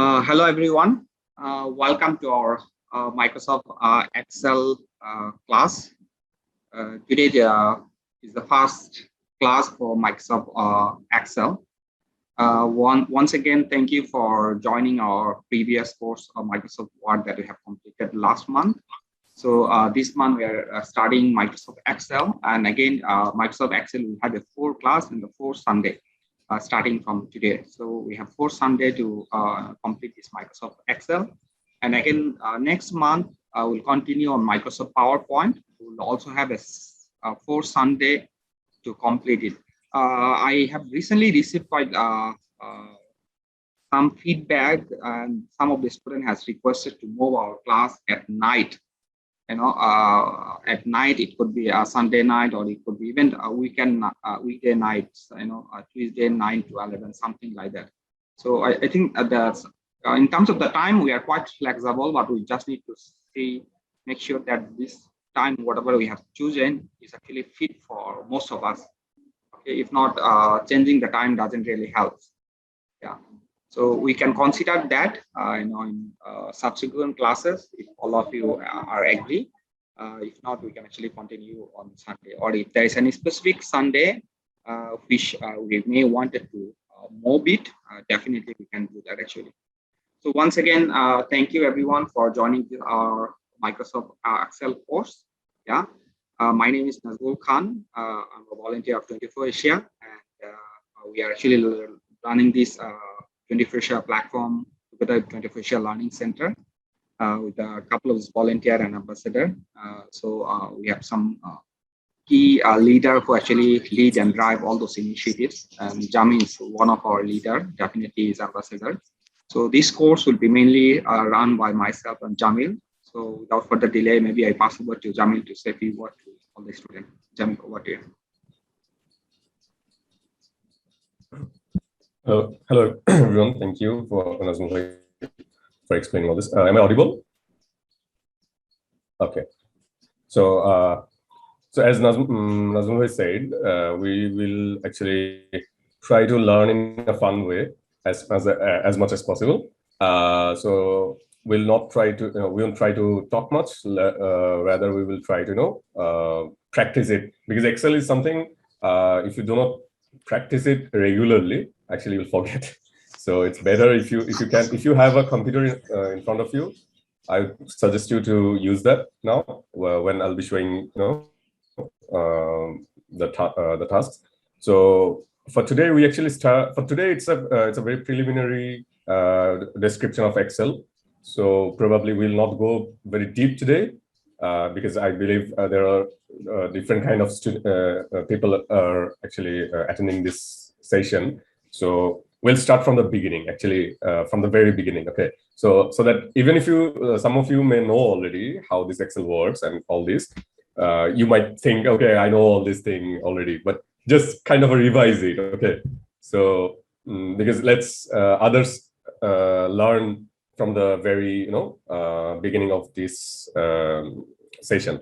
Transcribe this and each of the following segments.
Hello, everyone. Welcome to our Microsoft Excel class. Today is the first class for Microsoft Excel. Once again, thank you for joining our previous course of Microsoft Word that we have completed last month. So this month we are starting Microsoft Excel, and again, Microsoft Excel will have a 4 class in the 4th Sunday. Starting from today. So we have 4 Sunday to complete this Microsoft Excel. And again, next month, we'll continue on Microsoft PowerPoint. We'll also have a 4 Sunday to complete it. I have recently received quite some feedback, and some of the students has requested to move our class at night. At night it could be a Sunday night, or it could be even a weekday nights, Tuesday 9 to 11, something like that. So I think that's in terms of the time, we are quite flexible, but we just need to make sure that this time, whatever we have chosen, is actually fit for most of us. Okay, if not, changing the time doesn't really help. Yeah. So we can consider that, in subsequent classes, if all of you are agree. If not, we can actually continue on Sunday. Or if there is any specific Sunday which we may wanted to move it, definitely we can do that actually. So once again, thank you everyone for joining our Microsoft Excel course. Yeah, my name is Nazrul Khan. I'm a volunteer of 24 Asia, and we are actually running this 24 Asia platform together with 24 Asia Learning Center with a couple of volunteer and ambassador. So we have some key leader who actually lead and drive all those initiatives. And Jamil is one of our leader, definitely is ambassador. So this course will be mainly run by myself and Jamil. So without further delay, maybe I pass over to Jamil to say a few words to all the students. Jamil, over to you. Hello, everyone. Thank you for explaining all this. Am I audible? Okay. So, as Nazmul said, we will actually try to learn in a fun way as much as possible. So we'll not try to we won't try to talk much. Rather, we will try to practice it, because Excel is something if you do not practice it regularly, actually you'll forget. So it's better if you have a computer in front of you. I suggest you to use that now when I'll be showing the tasks. So for today we actually start. For today it's a very preliminary description of Excel. So probably we'll not go very deep today because I believe there are different kind of people are actually attending this session. So we'll start from the beginning, actually, from the very beginning. Okay, so that even if you some of you may know already how this Excel works and all this, you might think, okay, I know all this thing already, but just kind of revise it. Okay, so because let's others learn from the very beginning of this session.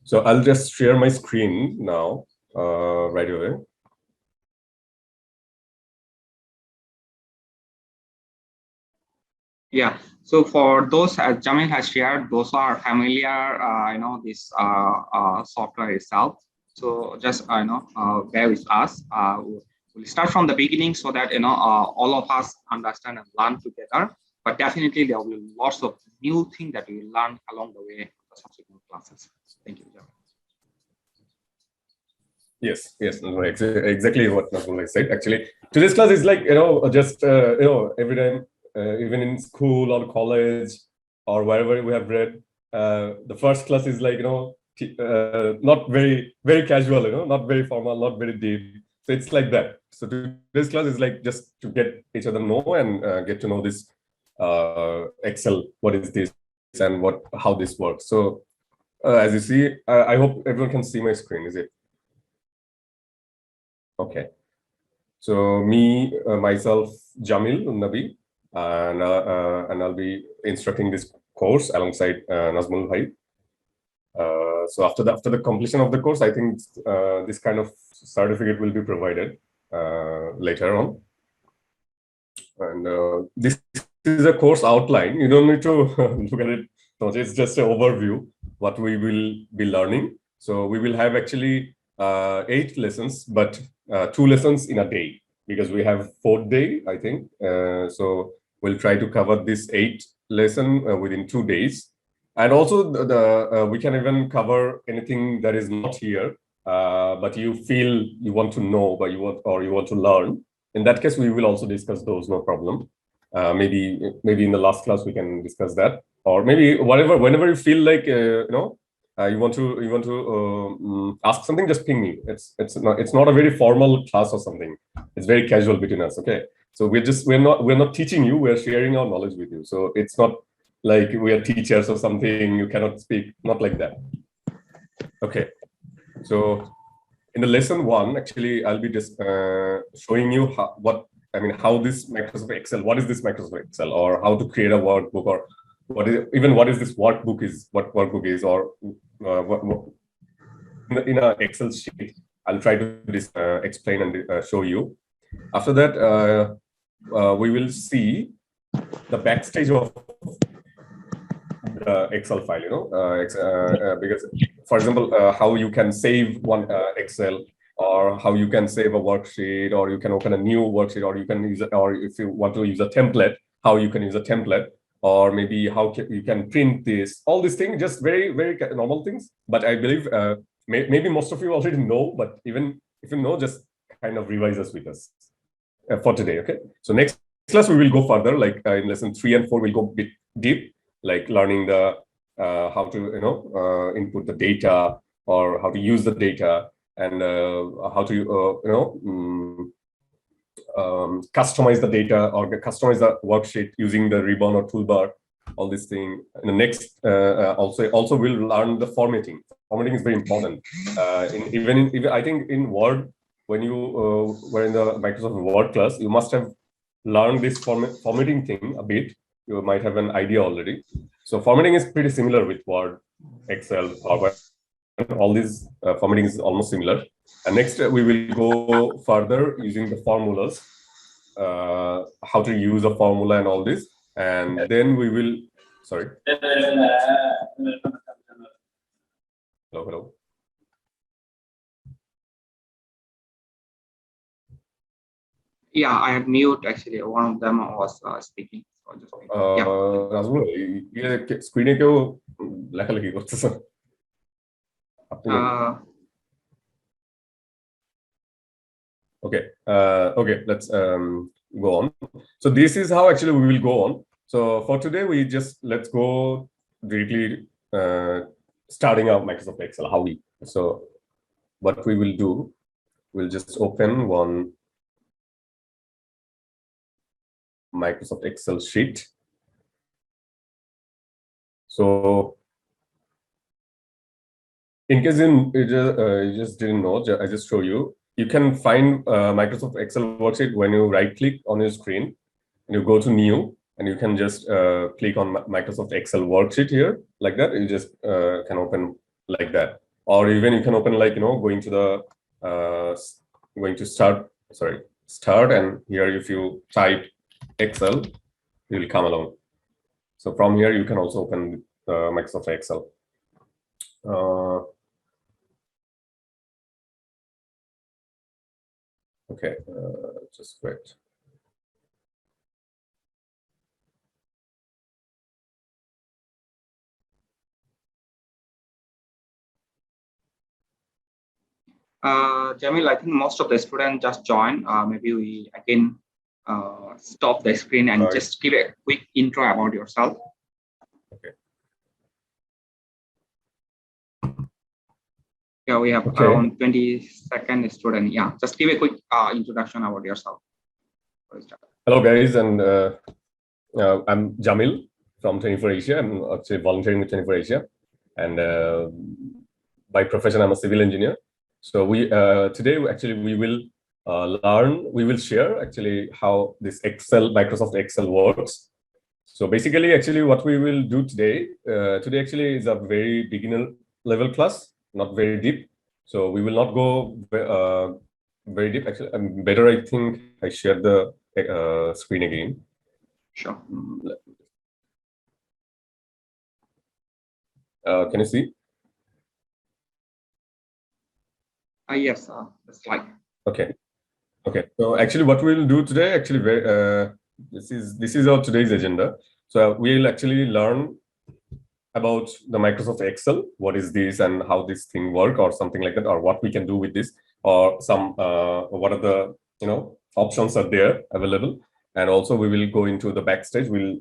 So I'll just share my screen now right away. Yeah. So for those, as Jamil has shared, those are familiar, this software itself. So just bear with us. We'll start from the beginning so that all of us understand and learn together. But definitely there will be lots of new things that we will learn along the way in the subsequent classes. Thank you, Jamil. Yes, exactly what Nazmul said. Actually, today's class is like just every time, even in school or college or wherever we have read, the first class is like not very casual, not very formal, not very deep. So it's like that. So today's class is like just to get each other know and get to know this Excel. What is this and how this works? So as you see, I hope everyone can see my screen. Is it? Okay, so myself, Jamil Nabi, and I'll be instructing this course alongside Nazmul Bhai. So after the completion of the course, I think this kind of certificate will be provided later on. And this is a course outline. You don't need to look at it. It's just an overview what we will be learning. So we will have actually 8 lessons, but 2 lessons in a day, because we have 4th day, I think. So we'll try to cover this 8 lesson within 2 days. And also we can even cover anything that is not here, but you feel you want to know, but you want to learn. In that case, we will also discuss those, no problem. Maybe in the last class we can discuss that, or maybe whenever you feel like you want to ask something, just ping me. It's not a very formal class or something. It's very casual between us. Okay, so we're not teaching you. We're sharing our knowledge with you. So it's not like we are teachers or something. You cannot speak. Not like that. Okay, so in the lesson 1, actually, I'll be just showing you how this Microsoft Excel, what is this Microsoft Excel, or how to create a workbook, or what is this workbook is, what workbook is, or what in an Excel sheet. I'll try to explain and show you. After that, we will see the backstage of the Excel file, because, for example, how you can save one Excel, or how you can save a worksheet, or you can open a new worksheet, or you can use it, or if you want to use a template, how you can use a template, or maybe how you can print this. All these things, just very, very normal things. But I believe maybe most of you already know, but even if you know, just kind of revise us with us for today. Okay. So next class we will go further, like in lesson 3 and 4, we'll go a bit deep, like learning the how to input the data, or how to use the data, and how to customize the data, or customize the worksheet using the ribbon or toolbar. All this thing. In the next, also we'll learn the formatting. Formatting is very important. Even I think in Word, when you were in the Microsoft Word class, you must have learned this formatting thing a bit. You might have an idea already. So formatting is pretty similar with Word, Excel, PowerPoint. All these formatting is almost similar. And next, we will go further using the formulas, how to use a formula and all this. And then we will, sorry. Hello. Yeah, I had mute actually. One of them was speaking. So just Nazmul, screen e keu লেখালেখি করতেছে Okay, let's go on. So this is how actually we will go on. So for today, let's go directly starting out Microsoft Excel. So what we will do, we'll just open one Microsoft Excel sheet. So in case you just didn't know, I just show you. You can find Microsoft Excel worksheet when you right click on your screen and you go to new, and you can just click on Microsoft Excel worksheet here, like that. You just can open like that, or even you can open like going to start, and here if you type Excel, it will come along. So from here you can also open Microsoft Excel. Okay, just wait. Jamil, I think most of the students just joined. Maybe we again stop the screen and just give a quick intro about yourself. Okay. Yeah, we have around 22nd student. Yeah, just give a quick introduction about yourself. Hello guys, and I'm Jamil from 24Asia. I'm actually volunteering with 24Asia, and by profession I'm a civil engineer. So today we will share actually how this Microsoft Excel works. So basically, actually what we will do today actually is a very beginner level class, not very deep. So we will not go very deep. Actually, better I think I share the screen again. Sure. Can you see? Yes, the slide. Okay. Okay. So actually, what we'll do today, actually, this is our today's agenda. So we'll actually learn about the Microsoft Excel. What is this and how this thing work, or something like that, or what we can do with this, or some what are the options are there available. And also we will go into the backstage. We'll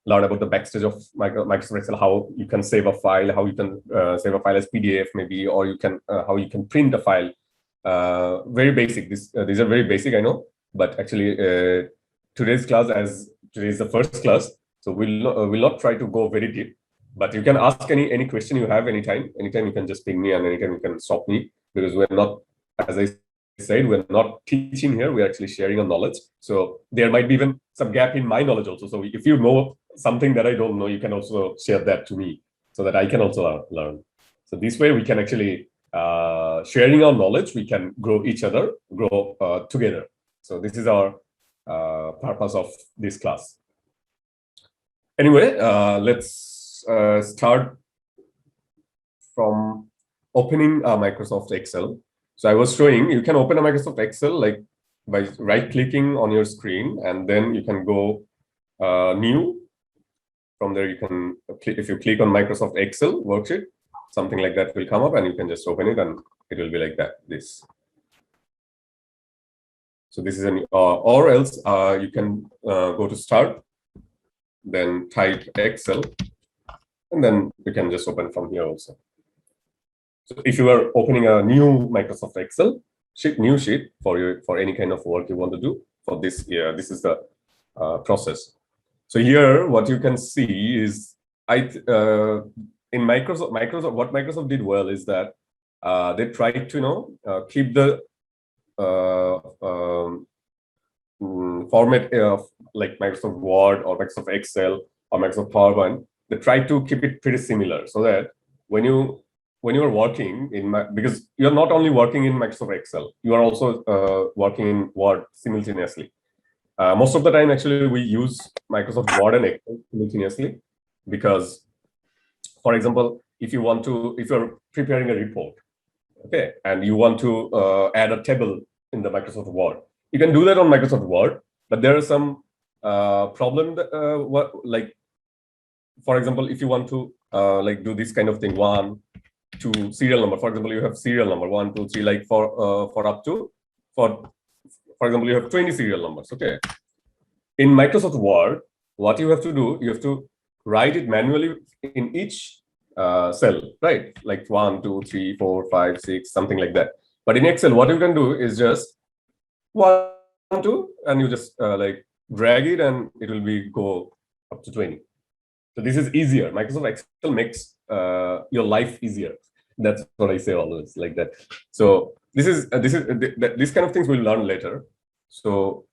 learn about the backstage of Microsoft Excel, how you can save a file, how you can save a file as PDF maybe, or you can how you can print a file. Very basic. These are very basic, I know, but actually today's class, as today is the first class, so we'll not try to go very deep. But you can ask any question you have anytime. Anytime you can just ping me, and anytime you can stop me, because we're not, as I said, we're not teaching here. We're actually sharing a knowledge. So there might be even some gap in my knowledge also. So if you know something that I don't know, you can also share that to me, so that I can also learn. So this way we can actually sharing our knowledge, we can grow each other, grow together. So this is our purpose of this class. Anyway, let's start from opening Microsoft Excel. So I was showing you can open a Microsoft Excel like by right-clicking on your screen, and then you can go new. From there, you can if you click on Microsoft Excel worksheet, something like that will come up, and you can just open it, and it will be like that. This. So this is an or else you can go to Start, then type Excel, and then you can just open from here also. So if you are opening a new Microsoft Excel sheet, new sheet for any kind of work you want to do for this year, this is the process. So here, what you can see is in Microsoft, what Microsoft did well is that they tried to keep the format of like Microsoft Word or Microsoft Excel or Microsoft PowerPoint. They try to keep it pretty similar, so that when you are working in because you're not only working in Microsoft Excel, you are also working in Word simultaneously. Most of the time, actually, we use Microsoft Word and Excel simultaneously because, for example, if you're preparing a report, okay, and you want to add a table in the Microsoft Word, you can do that on Microsoft Word, but there are some problem that, like, for example, if you want to like do this kind of thing, 1, 2 serial number. For example, you have serial number 1, 2, 3, like for up to for example, you have 20 serial numbers. Okay, in Microsoft Word, what you have to do, you have to write it manually in each cell, right? Like 1, 2, 3, 4, 5, 6, something like that. But in Excel, what you can do is just 1, 2, and you just like drag it, and it will be go up to 20. So this is easier. Microsoft Excel makes your life easier. That's what I say always, like that. So this kind of things we'll learn later. So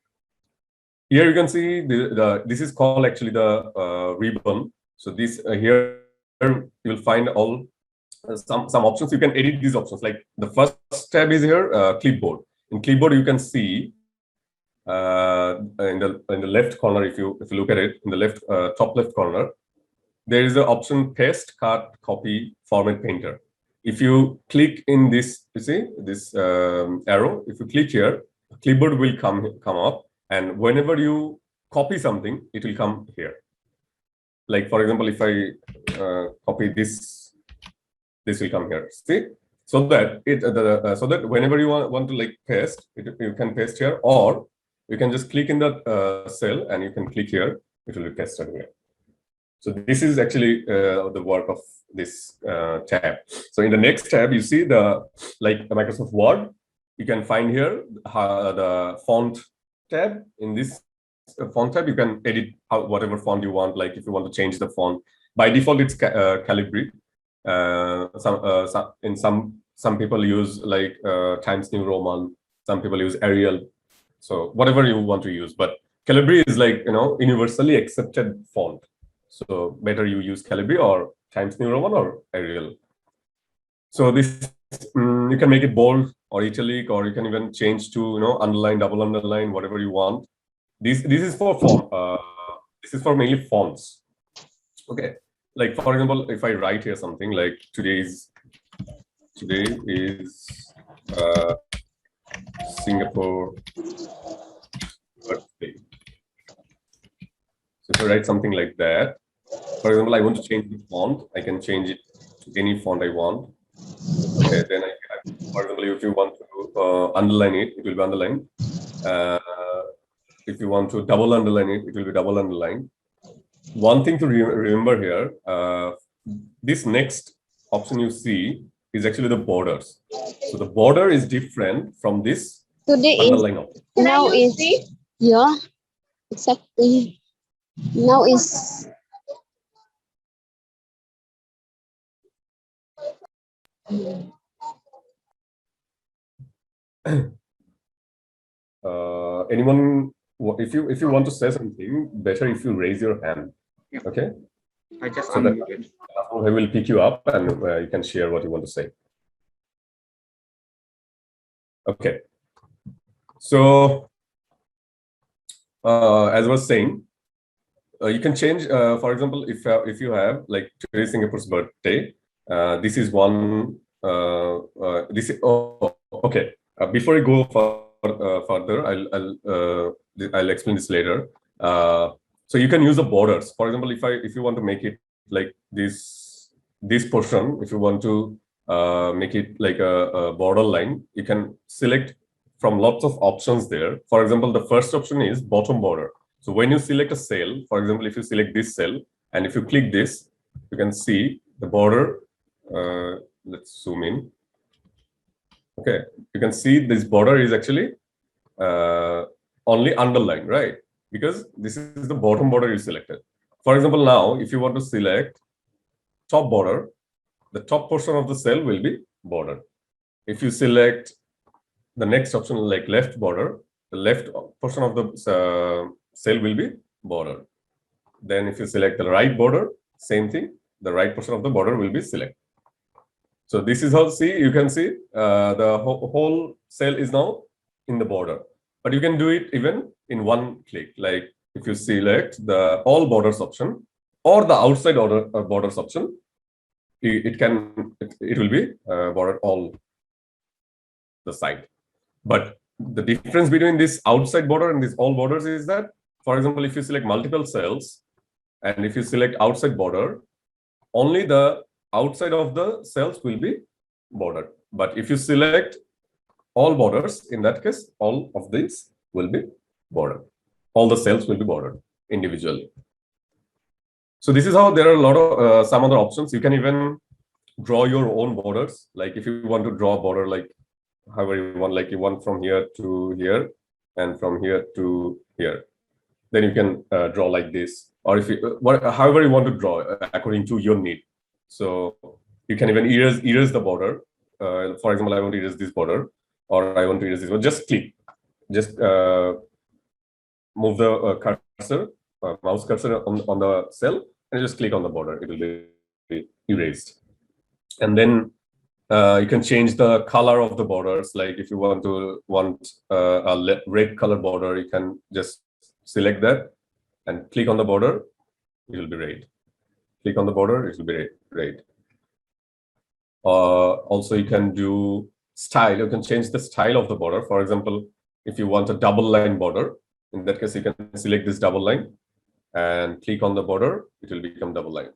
here you can see this is called actually the ribbon. So this here you will find all some options. You can edit these options. Like the first tab is here, clipboard. In clipboard, you can see in the left corner, if you look at it in the left top left corner, there is the option paste, cut, copy, format, painter. If you click in this, you see this arrow. If you click here, clipboard will come up, and whenever you copy something, it will come here. Like for example, if I copy this will come here. See, so that so that whenever you want to like paste, you can paste here, or you can just click in the cell and you can click here. It will be pasted here. So this is actually the work of this tab. So in the next tab, you see the Microsoft Word. You can find here the font tab. In this font tab, you can edit whatever font you want. Like if you want to change the font, by default it's Calibri. Some people use like Times New Roman. Some people use Arial. So whatever you want to use, but Calibri is like universally accepted font. So better you use Calibri or Times New Roman or Arial. So this you can make it bold or italic, or you can even change to underline, double underline, whatever you want. This is for This is for mainly fonts. Okay, like for example, if I write here something like today is Singapore birthday. So if I write something like that, for example, I want to change the font, I can change it to any font I want. Okay, then for example, if you want to underline it, it will be underlined. If you want to double underline it, it will be double underlined. One thing to remember here, this next option you see is actually the borders. So the border is different from this underline option. Now is yeah, exactly. Now is Anyone, if you want to say something, better if you raise your hand. Yeah. Okay. I just So that unmuted. I will pick you up and you can share what you want to say. Okay. So as I was saying, you can change. For example, if you have like today Singapore's birthday, this is one. This is okay. Before I go further, I'll explain this later. So you can use the borders. For example, if you want to make it like this portion, if you want to make it like a border line, you can select from lots of options there. For example, the first option is bottom border. So when you select a cell, for example, if you select this cell and if you click this, you can see the border. Let's zoom in. Okay, you can see this border is actually only underlined, right? Because this is the bottom border you selected. For example, now if you want to select top border, the top portion of the cell will be bordered. If you select the next option like left border, the left portion of the cell will be bordered. Then if you select the right border, same thing, the right portion of the border will be selected. So this is how you can see the whole cell is now in the border. But you can do it even in one click. Like if you select the all borders option or the outside borders option, it will be bordered all the side. But the difference between this outside border and this all borders is that, for example, if you select multiple cells and if you select outside border, only the outside of the cells will be bordered. But if you select all borders, in that case, all of these will be bordered. All the cells will be bordered individually. So this is how there are a lot of some other options. You can even draw your own borders. Like if you want to draw a border, like however you want, like you want from here to here and from here to here, then you can draw like this. Or if you however you want to draw according to your need. So you can even erase the border. For example, I want to erase this border, or I want to erase this one. Just click, just move the cursor, mouse cursor on the cell, and just click on the border. It will be erased. And then you can change the color of the borders. Like if you want a red color border, you can just select that and click on the border. It will be red. Click on the border, it will be red. Also, you can do style. You can change the style of the border. For example, if you want a double line border, in that case, you can select this double line and click on the border. It will become double line.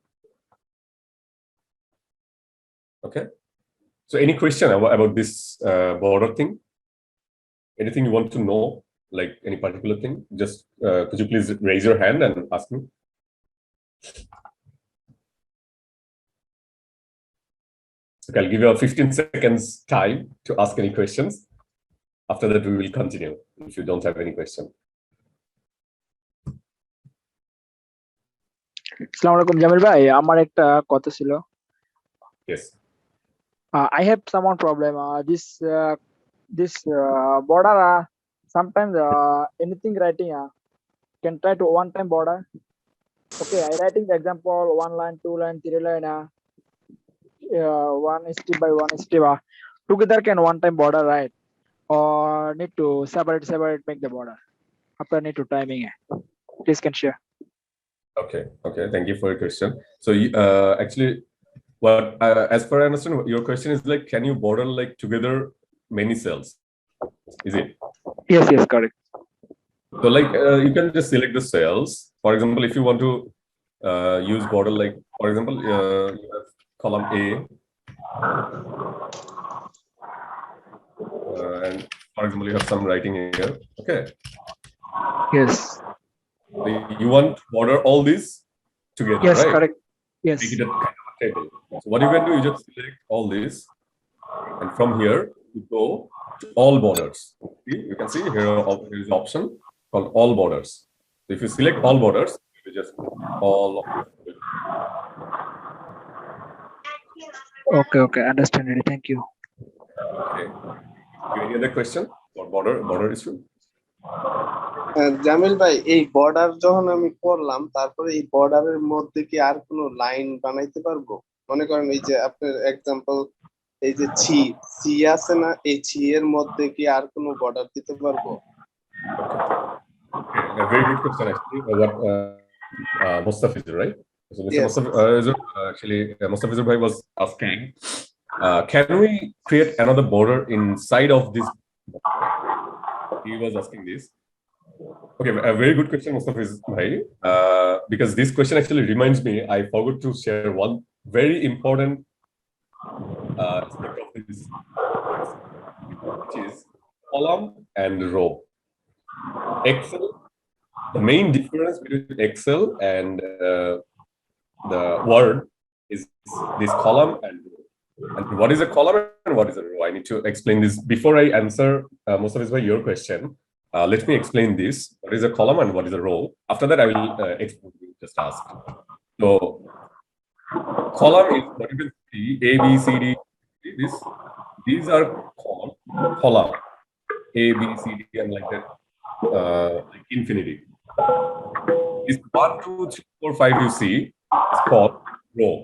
Okay. So any question about this border thing? Anything you want to know, like any particular thing? Just could you please raise your hand and ask me? Okay, I'll give you a 15 seconds time to ask any questions. After that, we will continue if you don't have any question. Assalamualaikum Jamil bhai, আমার একটা কথা ছিল. Yes. I have someone problem. This border sometimes anything writing can try to one time border. Okay, I writing the example 1 line, 2 line, 3 line. One step by one step. Together can one time border, right? Or need to separate make the border. After need to timing. Please can share. Okay. Thank you for your question. So actually, what as per I understand, your question is like, can you border like together many cells? Is it? Yes, correct. So like you can just select the cells. For example, if you want to use border, like for example, you have column A, and for example, you have some writing here. Okay. Yes. So you want to border all these together, Yes, right? correct. Yes. Make it a kind of a table. So what you can do, you just select all this, and from here you go to all borders. See, you can see here is an option called all borders. So if you select all borders, you just all of it. Okay. Understand it. Thank you. Okay. Any other question about border issue? Jamil ভাই এই border যখন আমি করলাম তারপরে এই বর্ডারের মধ্যে কি আর কোনো লাইন বানাইতে পারবো? মনে করেন এই যে আপনার এক্সাম্পল এই যে সি আছে না, এই সি এর mধ্যে কি আর কোনো বর্ডার দিতে পারবো? A very good question actually. What Mustafizur, right? So Mr. Yes. Mustafizur, actually Mustafizur bhai was asking, can we create another border inside of this? He was asking this. Okay, a very good question, Mustafizur bhai. Because this question actually reminds me, I forgot to share one very important aspect of this, which is column and row. Excel, the main difference between Excel and the Word is this column and row. And what is a column and what is a row? I need to explain this before I answer most of your question. Let me explain this. What is a column and what is a row? After that, I will explain what you just asked. So, column is what you can see, A, B, C, D. These are column. A, B, C, D, and like that, like infinity. This 1, 2, 3, 4, 5 you see is called row.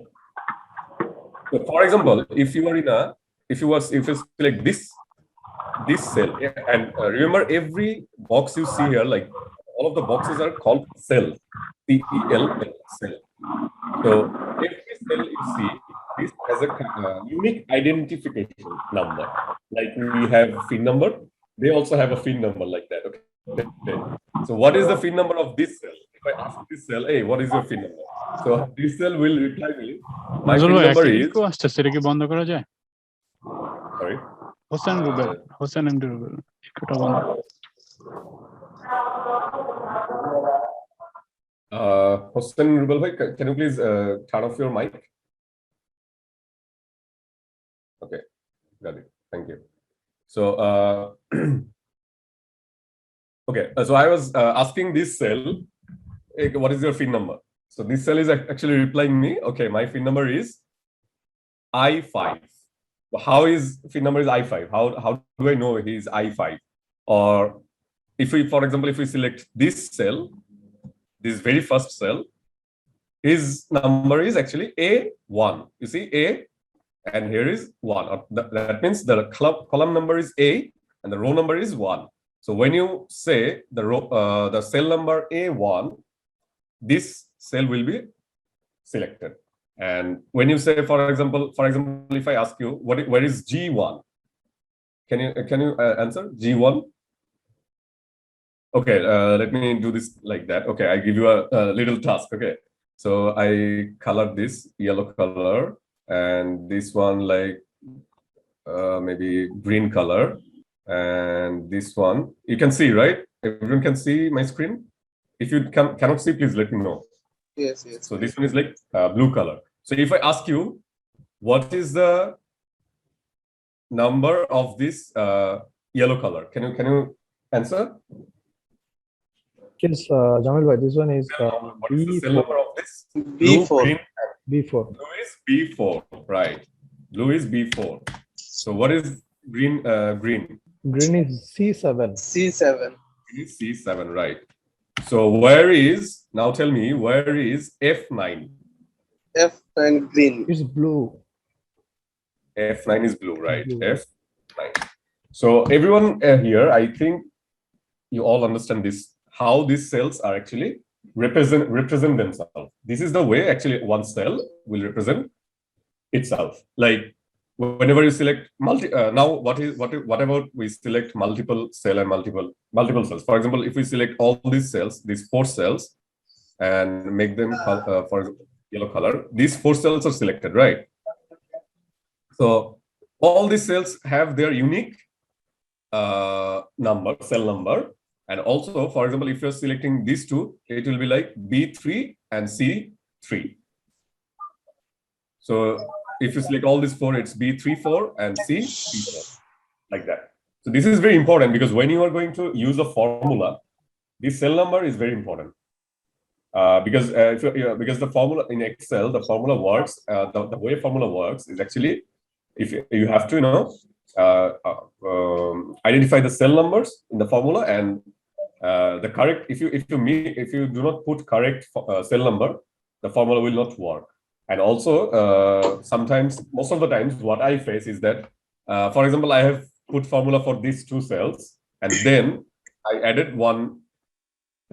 So, for example, if you select this cell, and remember every box you see here, like all of the boxes are called cell, C-E-L, cell. So every cell you see, this has a unique identification number. Like we have FIN number, they also have a FIN number like that. Okay. So what is the FIN number of this cell? If I ask this cell, hey, what is your FIN number? So this cell will reply me. My FIN number is. Sorry. Hossein MD Rubel. Hossein Rubel bhai, can you please turn off your mic? Okay, got it. Thank you. So, okay, so I was asking this cell, hey, what is your FIN number? So this cell is actually replying me, okay, my FIN number is I5. How is FIN number is I5? How do I know he is I5? Or if we, for example, if we select this cell, this very first cell, his number is actually A1. You see A, and here is 1. That means the column number is A and the row number is 1. So when you say the cell number A1, this cell will be selected. And when you say, for example, if I ask you where is G1, can you answer G1? Okay, let me do this like that. Okay, I give you a little task. Okay, so I colored this yellow color and this one like maybe green color, and this one you can see, right? Everyone can see my screen. If you cannot see, please let me know. Yes. So this one is like blue color. So if I ask you, what is the number of this yellow color? Can you answer? Yes, Jamil bhai, this one is what is the cell number of this? B4. B4. Blue is B4, right? Blue is B4. So what is green? Green Green is C7. C7. Green is C7, right? So where is, now tell me, where is F9? F9 green. It's blue. F9 is blue, right? Blue. F9. So everyone here, I think you all understand this, how these cells are actually represent themselves. This is the way actually one cell will represent itself. Like whenever you select now what about we select multiple cell and multiple cells? For example, if we select all these cells, these 4 cells, and make them for yellow color, these 4 cells are selected, right? So all these cells have their unique cell number. And also, for example, if you're selecting these 2, it will be like B3 and C3. So if you select all these 4, it's B34 and C34, like that. So this is very important because when you are going to use a formula, this cell number is very important. Because the formula in Excel, the formula works. The way formula works is actually if you have to identify the cell numbers in the formula, and the correct if you do not put correct cell number, the formula will not work. And also sometimes, most of the times, what I face is that, for example, I have put formula for these 2 cells, and then I added one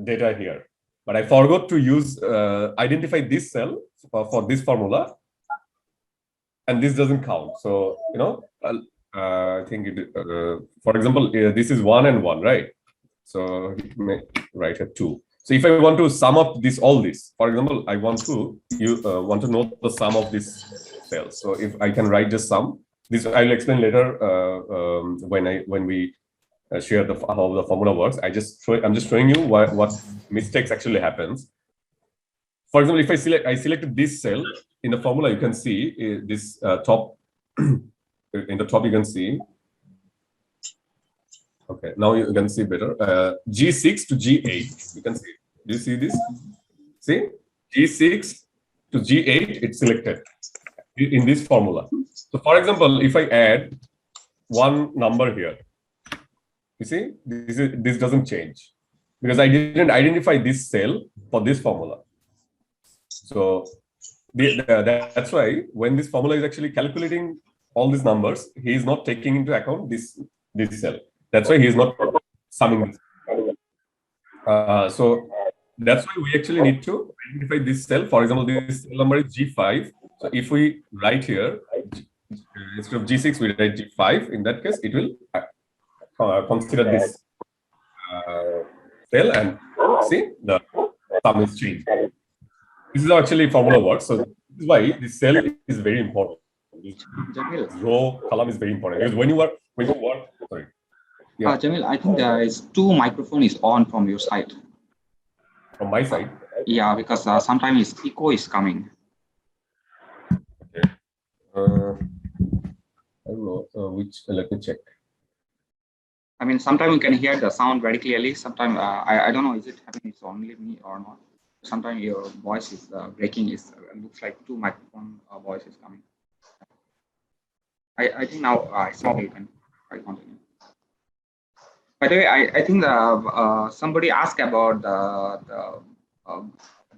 data here, but I forgot to use identify this cell for this formula, and this doesn't count. So I think it, for example, this is 1 and 1, right? So it may write here 2. So if I want to sum up all this, for example, I want to know the sum of these cells. So if I can write just sum, this I'll explain later when we share how the formula works. I'm just showing you what mistakes actually happens. For example, if I selected this cell in the formula, you can see this top. In the top, you can see. Okay, now you can see better. G6 to G8. You can see. Do you see this? See, G6 to G8, it's selected in this formula. So, for example, if I add one number here, you see, this doesn't change because I didn't identify this cell for this formula. So that's why when this formula is actually calculating all these numbers, he is not taking into account this cell. That's why he is not summing this. So that's why we actually need to identify this cell. For example, this cell number is G5. So if we write here, instead of G6, we write G5. In that case, it will consider this cell, and see the sum is changed. This is how actually formula works. So this is why this cell is very important. This row column is very important because when you work, sorry. Yeah. Jamil, I think there is 2 microphone is on from your side. From my side? Yeah, because sometimes echo is coming. Okay. I don't know which. Let me check. I mean, sometimes you can hear the sound very clearly. Sometimes I don't know, is it happening? It's only me or not? Sometimes your voice is breaking. Looks like 2 microphone voice is coming. I think now it's okay. You can continue. By the way, I think somebody asked about the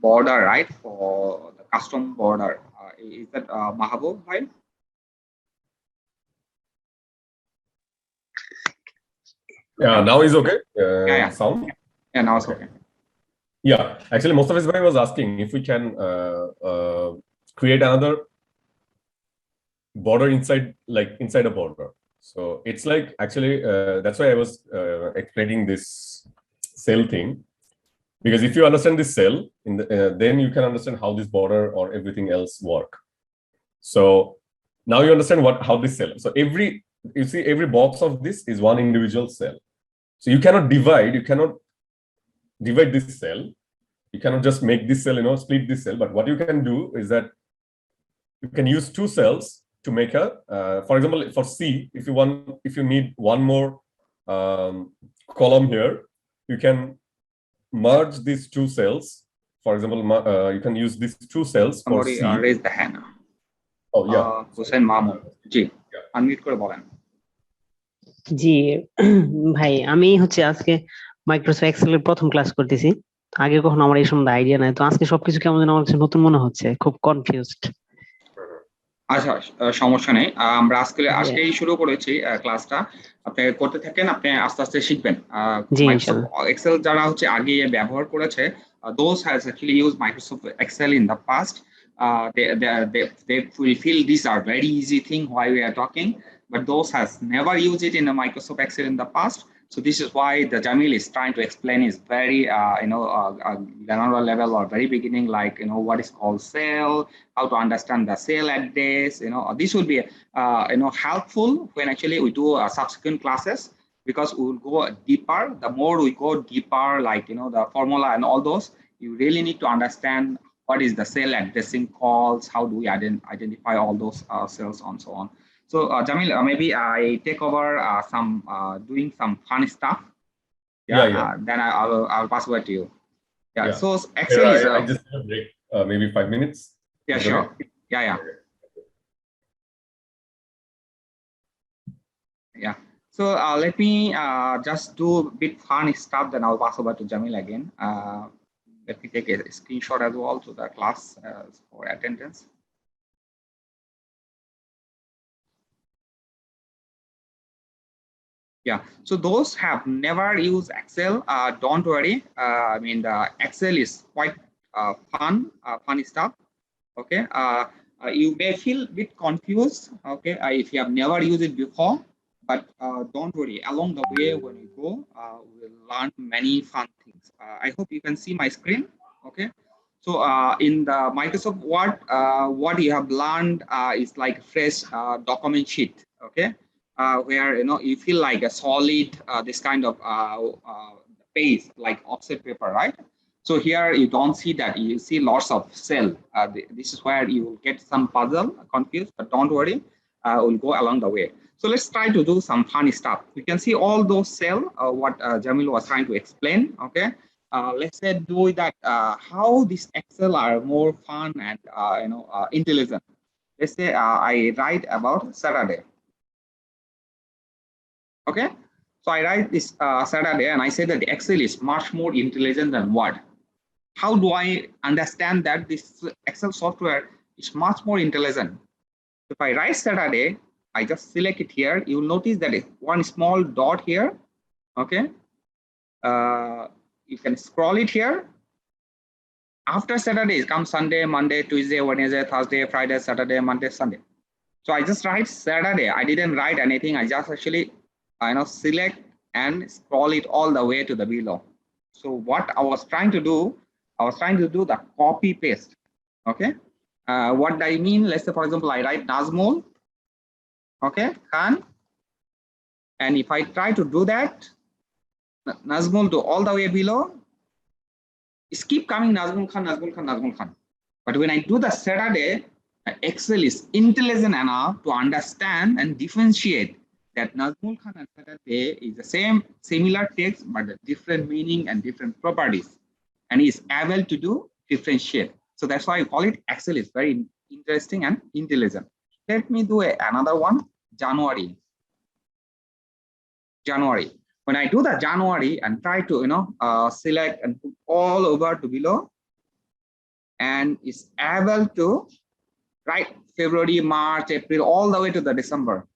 border, right? For the custom border. Is that Mahabub, right? Yeah, now is okay. Yeah. Sound. Yeah, now it's okay. Yeah, actually, most of his was asking if we can create another border inside a border. So it's like actually that's why I was explaining this cell thing, because if you understand this cell, then you can understand how this border or everything else work. So now you understand how this cell. So every box of this is one individual cell. So you cannot divide. You cannot divide this cell. You cannot just make this cell, split this cell. But what you can do is that you can use 2 cells to make for example, for C, if you need one more column here, you can merge these 2 cells. For example, you can use these 2 cells for C. Somebody raise the hand. Oh yeah. Hussein Mahmoud. Ji, unmute করে বলেন। জি ভাই, আমি হচ্ছে আজকে Microsoft এক্সেলের প্রথম class করতেছি। আগে কখনো আমার এই সম্বন্ধে আইডিয়া নাই, তো আজকে সবকিছু কেমন যেন আমার কাছে নতুন মনে হচ্ছে, খুব কনফিউজড। আচ্ছা, সমস্যা নেই। আমরা জি আজকেই শুরু করেছি ক্লাসটা। আপনি করতে থাকেন, আপনি আস্তে আস্তে শিখবেন। জি মাইক্রোসফট ইনশাল্লাহ। এক্সেল যারা হচ্ছে আগে ব্যবহার করেছে, those has actually used Microsoft Excel in the past. They will feel these are very easy thing why we are talking, but those has never used it in a Microsoft Excel in the past. So this is why the Jamil is trying to explain is very general level or very beginning, like what is called cell, how to understand the cell address. This will be helpful when actually we do subsequent classes, because we will go deeper. The more we go deeper, like the formula and all those, you really need to understand what is the cell addressing calls, how do we identify all those cells and so on. So Jamil, maybe I take over some doing some fun stuff. Yeah, yeah, Then I'll pass over to you. Yeah. yeah. So Here, Excel is I just have a break, maybe 5 minutes. yeah, Is it sure. okay? Yeah. Yeah. So let me just do a bit fun stuff, then I'll pass over to Jamil again. Let me take a screenshot as well to the class for attendance. Yeah, so those have never used Excel, don't worry. I mean, the Excel is quite fun stuff. Okay, you may feel a bit confused. Okay, if you have never used it before, but don't worry. Along the way, when we go, we'll learn many fun things. I hope you can see my screen. Okay, so in the Microsoft Word, what you have learned is like fresh document sheet. Okay, where you feel like a solid this kind of page like offset paper, right? So here you don't see that, you see lots of cell. This is where you will get some puzzle confused, but don't worry, we'll go along the way. So let's try to do some funny stuff. We can see all those cell what Jamil was trying to explain. Okay, let's say do that how these Excel are more fun and intelligent. Let's say I write about Saturday. Okay, so I write this Saturday and I say that the Excel is much more intelligent than Word. How do I understand that this Excel software is much more intelligent? If I write Saturday, I just select it here. You will notice that it's one small dot here. Okay, you can scroll it here. After Saturday comes Sunday, Monday, Tuesday, Wednesday, Thursday, Friday, Saturday, Monday, Sunday. So I just write Saturday. I didn't write anything. I just actually select and scroll it all the way to the below. So what I was trying to do, the copy paste. Okay, what I mean, let's say for example I write Nazmul, okay, Khan, and if I try to do that Nazmul to all the way below, it's keep coming Nazmul Khan, Nazmul Khan, Nazmul Khan. But when I do the Saturday, Excel is intelligent enough to understand and differentiate that Nazmul Khan and Saturday is the same, similar text, but a different meaning and different properties, and is able to do differentiate. So that's why I call it Excel is very interesting and intelligent. Let me do another one, January. When I do the January and try to select and put all over to below, and is able to write February, March, April, all the way to the December.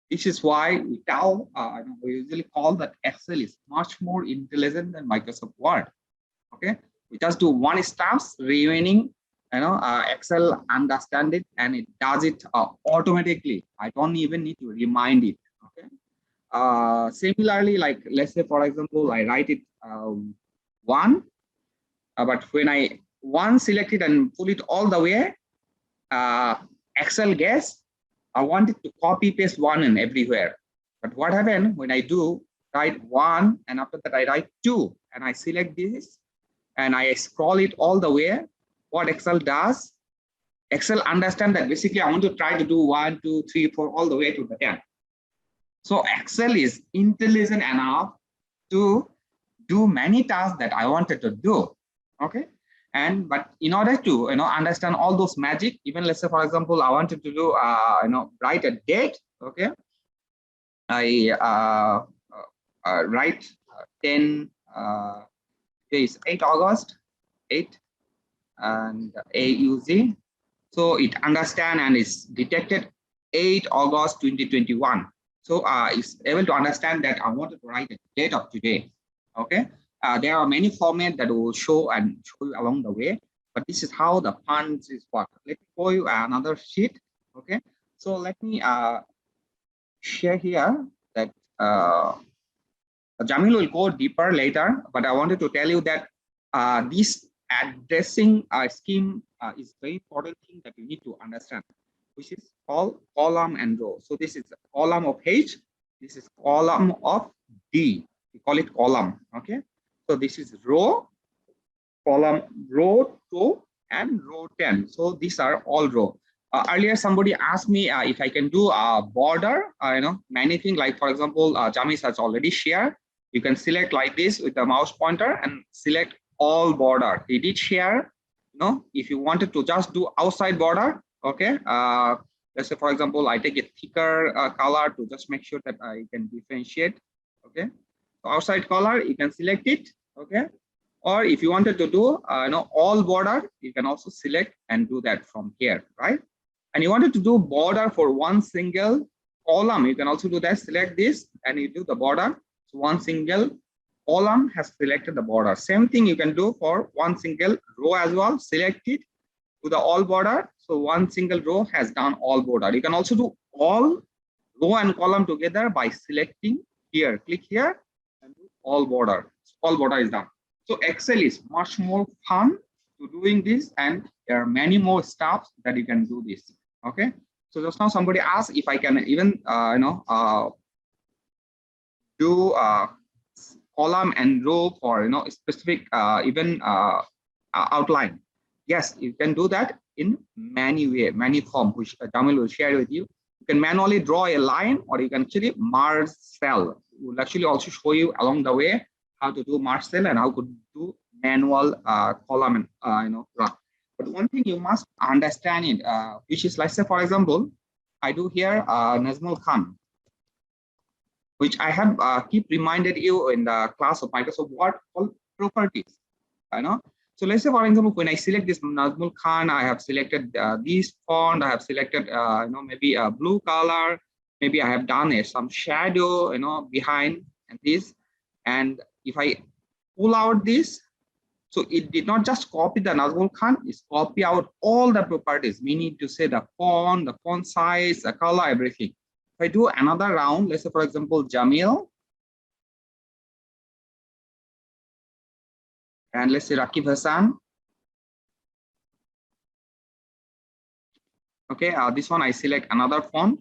This is why we usually call that Excel is much more intelligent than Microsoft Word. Okay, we just do one steps, remaining, Excel understand it and it does it automatically. I don't even need to remind it. Okay. Similarly, like let's say for example, I write it one, but when I one select it and pull it all the way, Excel guess I wanted to copy paste one and everywhere. But what happened when I do write one and after that I write two and I select this and I scroll it all the way, what Excel does, Excel understand that basically I want to try to do 1, 2, 3, 4 all the way to the 10. So Excel is intelligent enough to do many tasks that I wanted to do. Okay. And but in order to understand all those magic, even let's say for example I wanted to do write a date. Okay, I write 10 days 8 August 8 and AUZ. So it understand and is detected 8 August 2021. So it's able to understand that I wanted to write the date of today. Okay. There are many formats that will show you along the way, but this is how the funds is work. Let me show you another sheet. Okay. So let me share here that Jamil will go deeper later, but I wanted to tell you that this addressing scheme is very important thing that you need to understand, which is called column and row. So this is column of H, this is column of D. We call it column. Okay. So this is row, column, row 2 and row 10. So these are all row. Earlier, somebody asked me if I can do a border, many things, like, for example, Jamis has already shared. You can select like this with the mouse pointer and select all border. He did share. If you wanted to just do outside border, okay. Let's say, for example, I take a thicker color to just make sure that I can differentiate. Okay. So outside color, you can select it. Okay. Or if you wanted to do all border, you can also select and do that from here, right? And you wanted to do border for one single column, you can also do that. Select this and you do the border. So one single column has selected the border. Same thing you can do for one single row as well. Select it to the all border. So one single row has done all border. You can also do all row and column together by selecting here. Click here and do all border. All border is done. So Excel is much more fun to doing this, and there are many more steps that you can do this. Okay. So just now somebody asked if I can even do column and row for specific even outline. Yes, you can do that in many form, which Jamil will share with you. You can manually draw a line, or you can actually merge cell. We'll actually also show you along the way how to do merge cell and how to do manual column and run. But one thing you must understand it, which is, let's say, for example, I do here Nazmul Khan, which I have keep reminded you in the class of Microsoft Word called properties. So let's say, for example, when I select this Nazmul Khan, I have selected this font, I have selected maybe a blue color, maybe I have done some shadow behind and this. And if I pull out this, so it did not just copy the Nazmul Khan, it's copy out all the properties, meaning to say the font size, the color, everything. If I do another round, let's say, for example, Jamil, and let's say Rakib Hassan. Okay, this one I select another font.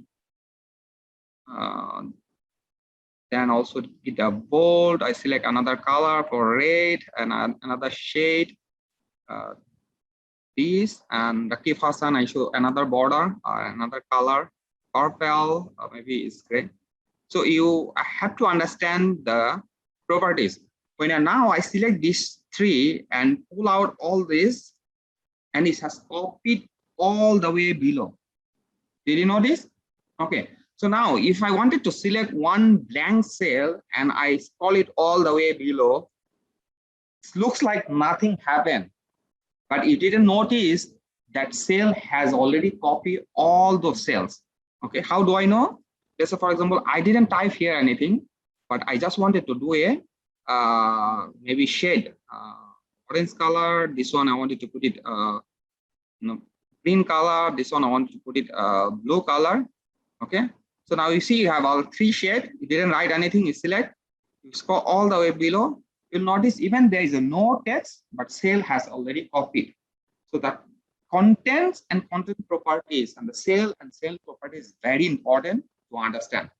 Then also get a bold. I select another color for red and another shade. This and Rakib Hassan, I show another border, another color, purple, maybe it's gray. So you have to understand the properties. When now I select these three and pull out all this, and it has copied all the way below. Did you notice? Okay. So now if I wanted to select one blank cell and I scroll it all the way below, it looks like nothing happened. But you didn't notice that cell has already copied all those cells. Okay. How do I know? Let's say, for example, I didn't type here anything, but I just wanted to do a maybe shade, orange color. This one I wanted to put it green color. This one I wanted to put it blue color. Okay. So now you see you have all three shades. You didn't write anything. You select. You scroll all the way below. You'll notice even there is no text, but cell has already copied. So the contents and content properties and the cell and cell properties is very important to understand.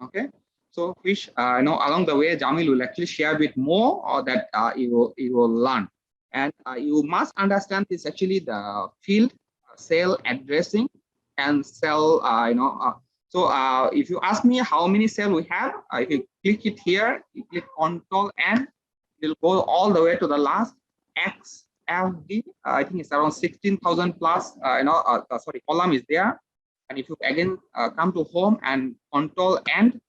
Okay. So which along the way Jamil will actually share a bit more, or that you will learn. And you must understand this actually the field cell addressing and cell so if you ask me how many cells we have, if you click it here, you click Control N, it will go all the way to the last XFD. I think it's around 16,000 plus. Sorry, column is there. And if you again come to home and Control N,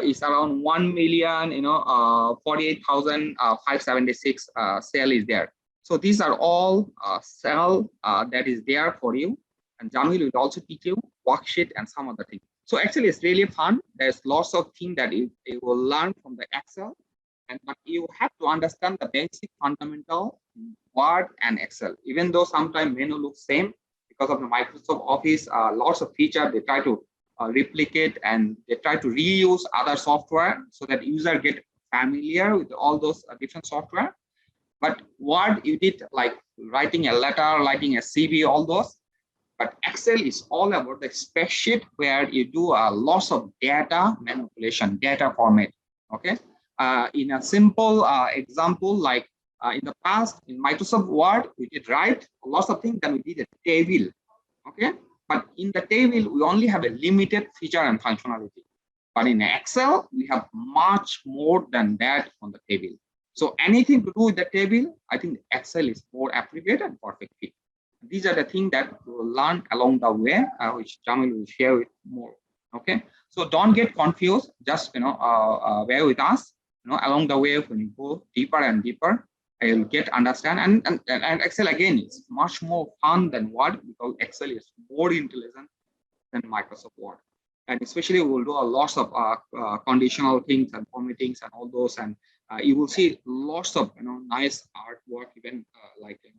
it's around 1,048,576 cell is there. So these are all cell that is there for you. and Jamil will also teach you worksheet and some other things. So actually, it's really fun. There's lots of things that you will learn from the Excel, but you have to understand the basic fundamental Word and Excel. Even though sometimes menu looks same because of the Microsoft Office, lots of features they try to replicate and they try to reuse other software so that user get familiar with all those different software. But Word, you did like writing a letter, writing a CV, all those. But Excel is all about the spreadsheet where you do a lots of data manipulation, data format. Okay. In a simple example, like in the past in Microsoft Word, we did write lots of things, then we did a table. Okay. But in the table, we only have a limited feature and functionality. But in Excel, we have much more than that on the table. So anything to do with the table, I think Excel is more appropriate and perfect fit. These are the things that we will learn along the way, which Jamil will share with more. Okay, so don't get confused. Just bear with us. Along the way, when you go deeper and deeper, I will get understand. And Excel again is much more fun than Word because Excel is more intelligent than Microsoft Word. And especially we will do a lot of conditional things and formattings and all those, and you will see lots of nice artwork, even like the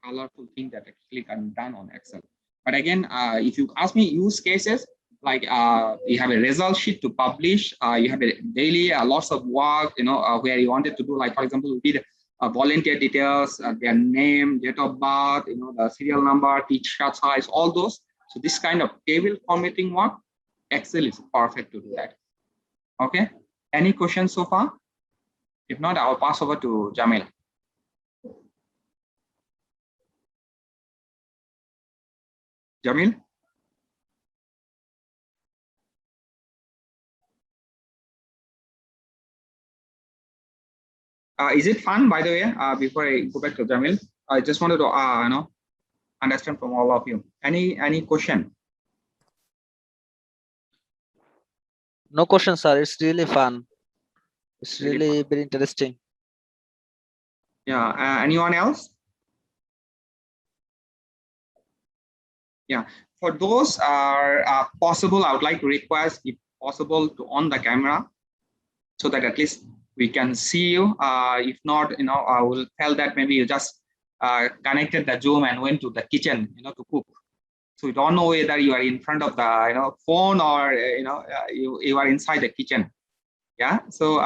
colorful thing that actually can be done on Excel. But again, if you ask me use cases, like you have a result sheet to publish, you have a daily lots of work, where you wanted to do, like for example, we did volunteer details, their name, date of birth, the serial number, teacher size, all those. So this kind of table formatting work, Excel is perfect to do that. Okay. Any questions so far? If not, I'll pass over to Jamil. Jamil? Is it fun, by the way, before I go back to Jamil? I just wanted to understand from all of you. Any question? No question, sir. It's really fun. It's really very interesting. Yeah. Anyone else? Yeah. For those are possible, I would like to request, if possible, to on the camera so that at least we can see you. If not, I will tell that maybe you just connected the Zoom and went to the kitchen, to cook. So you don't know whether you are in front of the phone or you are inside the kitchen. Yeah. So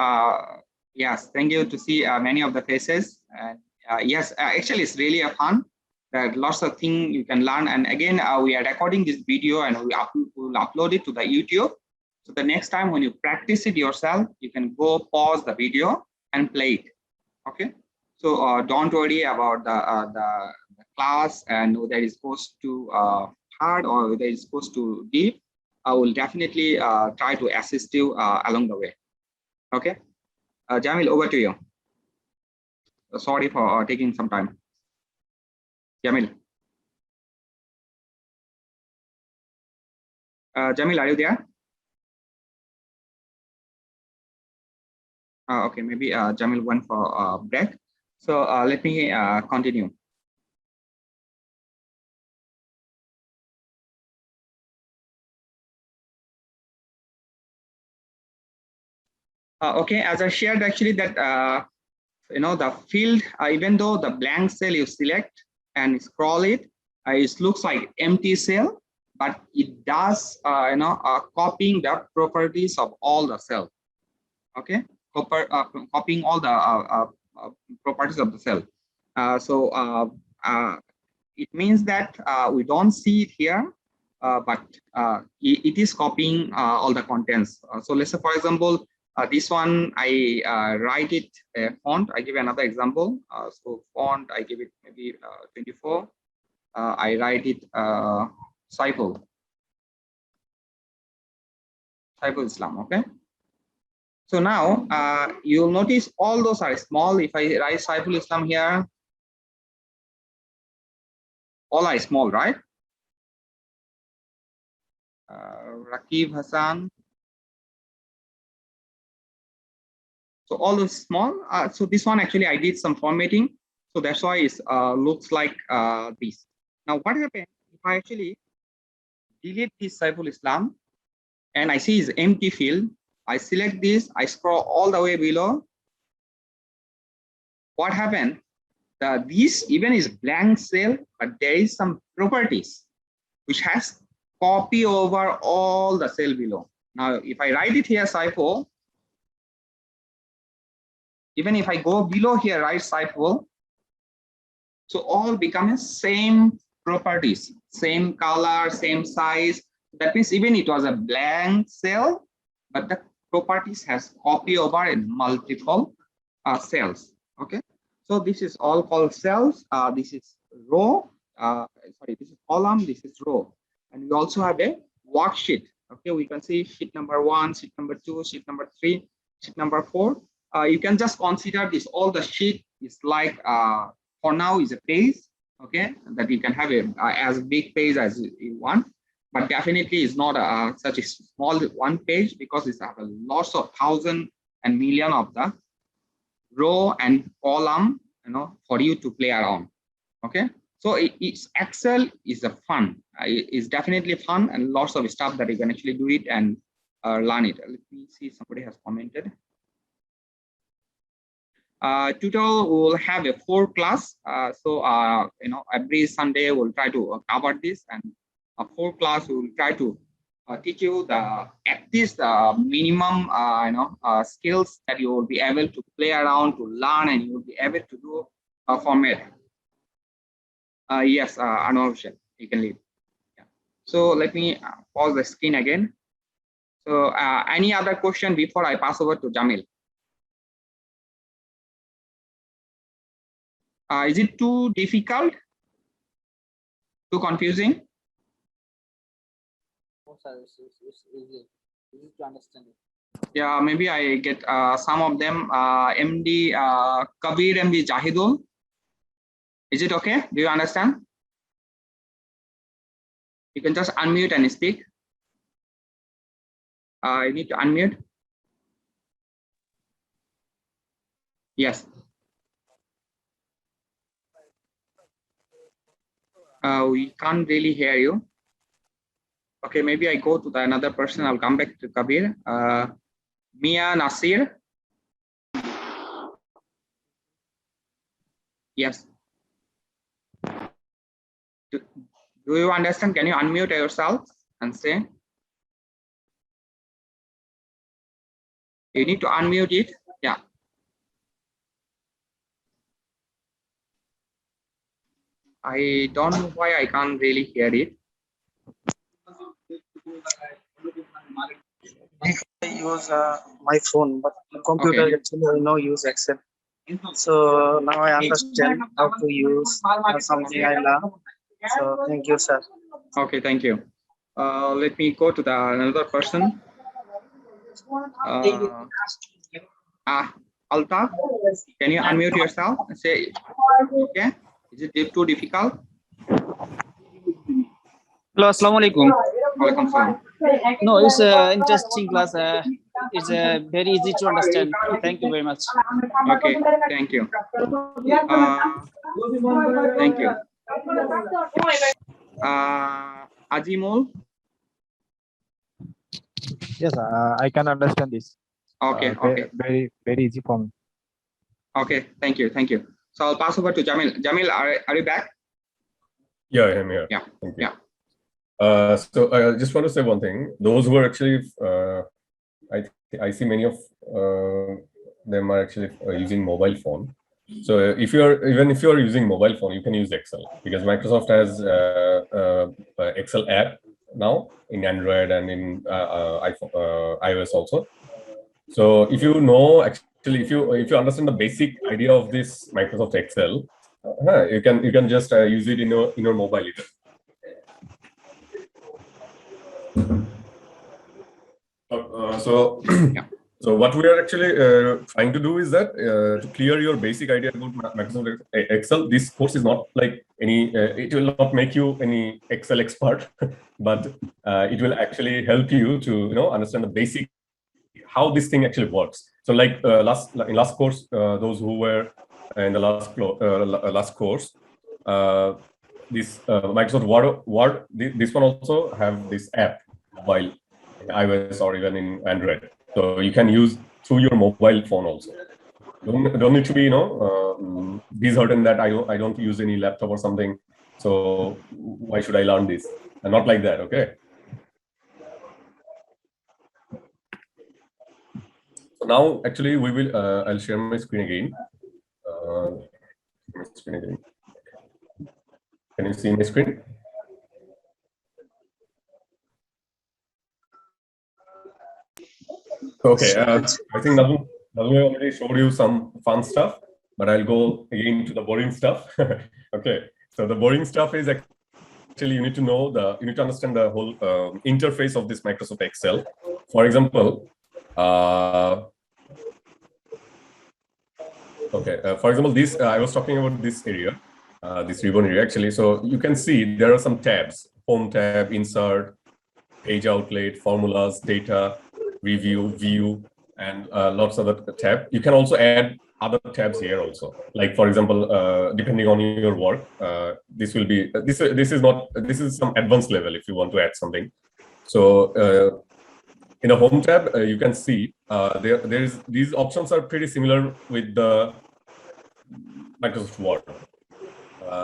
yes, thank you to see many of the faces. And yes, actually it's really a fun. There are lots of things you can learn. And again, we are recording this video and we will upload it to the YouTube. So the next time when you practice it yourself, you can go pause the video and play it. Okay. So don't worry about the class and whether it's supposed to hard or whether it's supposed to deep. I will definitely try to assist you along the way. Okay. Jamil, over to you. Sorry for taking some time. Jamil. Jamil, are you there? Okay, maybe Jamil went for a break. So let me continue. Okay, as I shared actually that the field, even though the blank cell you select and scroll it, it looks like empty cell, but it does copying the properties of all the cell. Okay, copying all the properties of the cell. So it means that we don't see it here, but it is copying all the contents. So let's say, for example, this one I write it font. I give another example. So font I give it maybe 24. I write it Saiful Islam. Okay. So now you'll notice all those are small. If I write Saiful Islam here, all are small, right? Rakib Hassan. So all those small. So this one actually I did some formatting. So that's why it looks like this. Now what happened if I actually delete this Saiful Islam and I see his empty field, I select this, I scroll all the way below. What happened? This even is blank cell, but there is some properties which has copy over all the cell below. Now, if I write it here, Saiful, even if I go below here, write Saiful, so all becomes same properties, same color, same size. That means even it was a blank cell, but the properties has copy over in multiple cells. Okay, so this is all called cells. This is row. Sorry, this is column. This is row, and we also have a worksheet. Okay, we can see sheet number 1, sheet number 2, sheet number 3, sheet number 4. You can just consider this. All the sheet is like for now is a page. Okay, that you can have a as big page as you want. But definitely is not such a small one page, because it's have a lots of thousand and million of the row and column, for you to play around. Okay, so it's Excel is a fun. It's definitely fun and lots of stuff that you can actually do it and learn it. Let me see, somebody has commented. Tutorial will have a 4 class. So every Sunday we'll try to cover this, and 4 class we will try to teach you the at least minimum skills that you will be able to play around, to learn, and you will be able to do a format. Yes, Anwar, you can leave. Yeah. So let me pause the screen again. So any other question before I pass over to Jamil? Is it too difficult? Too confusing? No, sir, it's easy to understand it. Yeah, maybe I get some of them. MD Kabir, MD Jahidul. Is it okay? Do you understand? You can just unmute and speak. You need to unmute. Yes. We can't really hear you. Okay, maybe I go to another person. I'll come back to Kabir. Mia Nasir. Yes. Do you understand? Can you unmute yourself and say? You need to unmute it. Yeah. I don't know why I can't really hear it. I use my phone, but computer Okay. actually I know use Excel. So now I understand how to use something I learned. So thank you, sir. Okay, thank you. Let me go to another person. Alta, can you unmute yourself and say, okay, is it too difficult? Hello, assalamu alaikum. Walaikum salam. No, it's an interesting class. It's very easy to understand. Thank you very much. Okay, thank you. Thank you. Ajimul. Yes, I can understand this. Okay, okay. Very easy for me. Okay, thank you, thank you. So I'll pass over to Jamil. Jamil, are you back? Yeah, I'm here. Yeah, thank you. yeah. So I just want to say one thing. Those who are actually, I see many of them are actually using mobile phone. So if even if you are using mobile phone, you can use Excel, because Microsoft has Excel app now in Android and in iOS also. So if you know, actually, if you understand the basic idea of this Microsoft Excel, you can just use it in your mobile. So what we are actually trying to do is that to clear your basic idea about Microsoft Excel, this course is not like any, it will not make you any Excel expert, but it will actually help you to understand the basic how this thing actually works. So like in last course, those who were in the last course, this Microsoft Word, this one also have this app, mobile, in iOS or even in Android. So you can use through your mobile phone also. Don't need to be, disheartened that I don't use any laptop or something. So why should I learn this? And not like that, okay? So now actually we will, I'll share my screen again. Can you see my screen? Okay, I think Nazum already showed you some fun stuff, but I'll go again to the boring stuff. Okay, so the boring stuff is actually you need to understand the whole interface of this Microsoft Excel. For example, this I was talking about this area, this ribbon area actually. So you can see there are some tabs: Home tab, Insert, Page Outlet, Formulas, Data, Review, View, and lots of other tabs. You can also add other tabs here also. Like for example, depending on your work, this will be this is some advanced level if you want to add something. So in a Home tab, you can see these options are pretty similar with the Microsoft Word.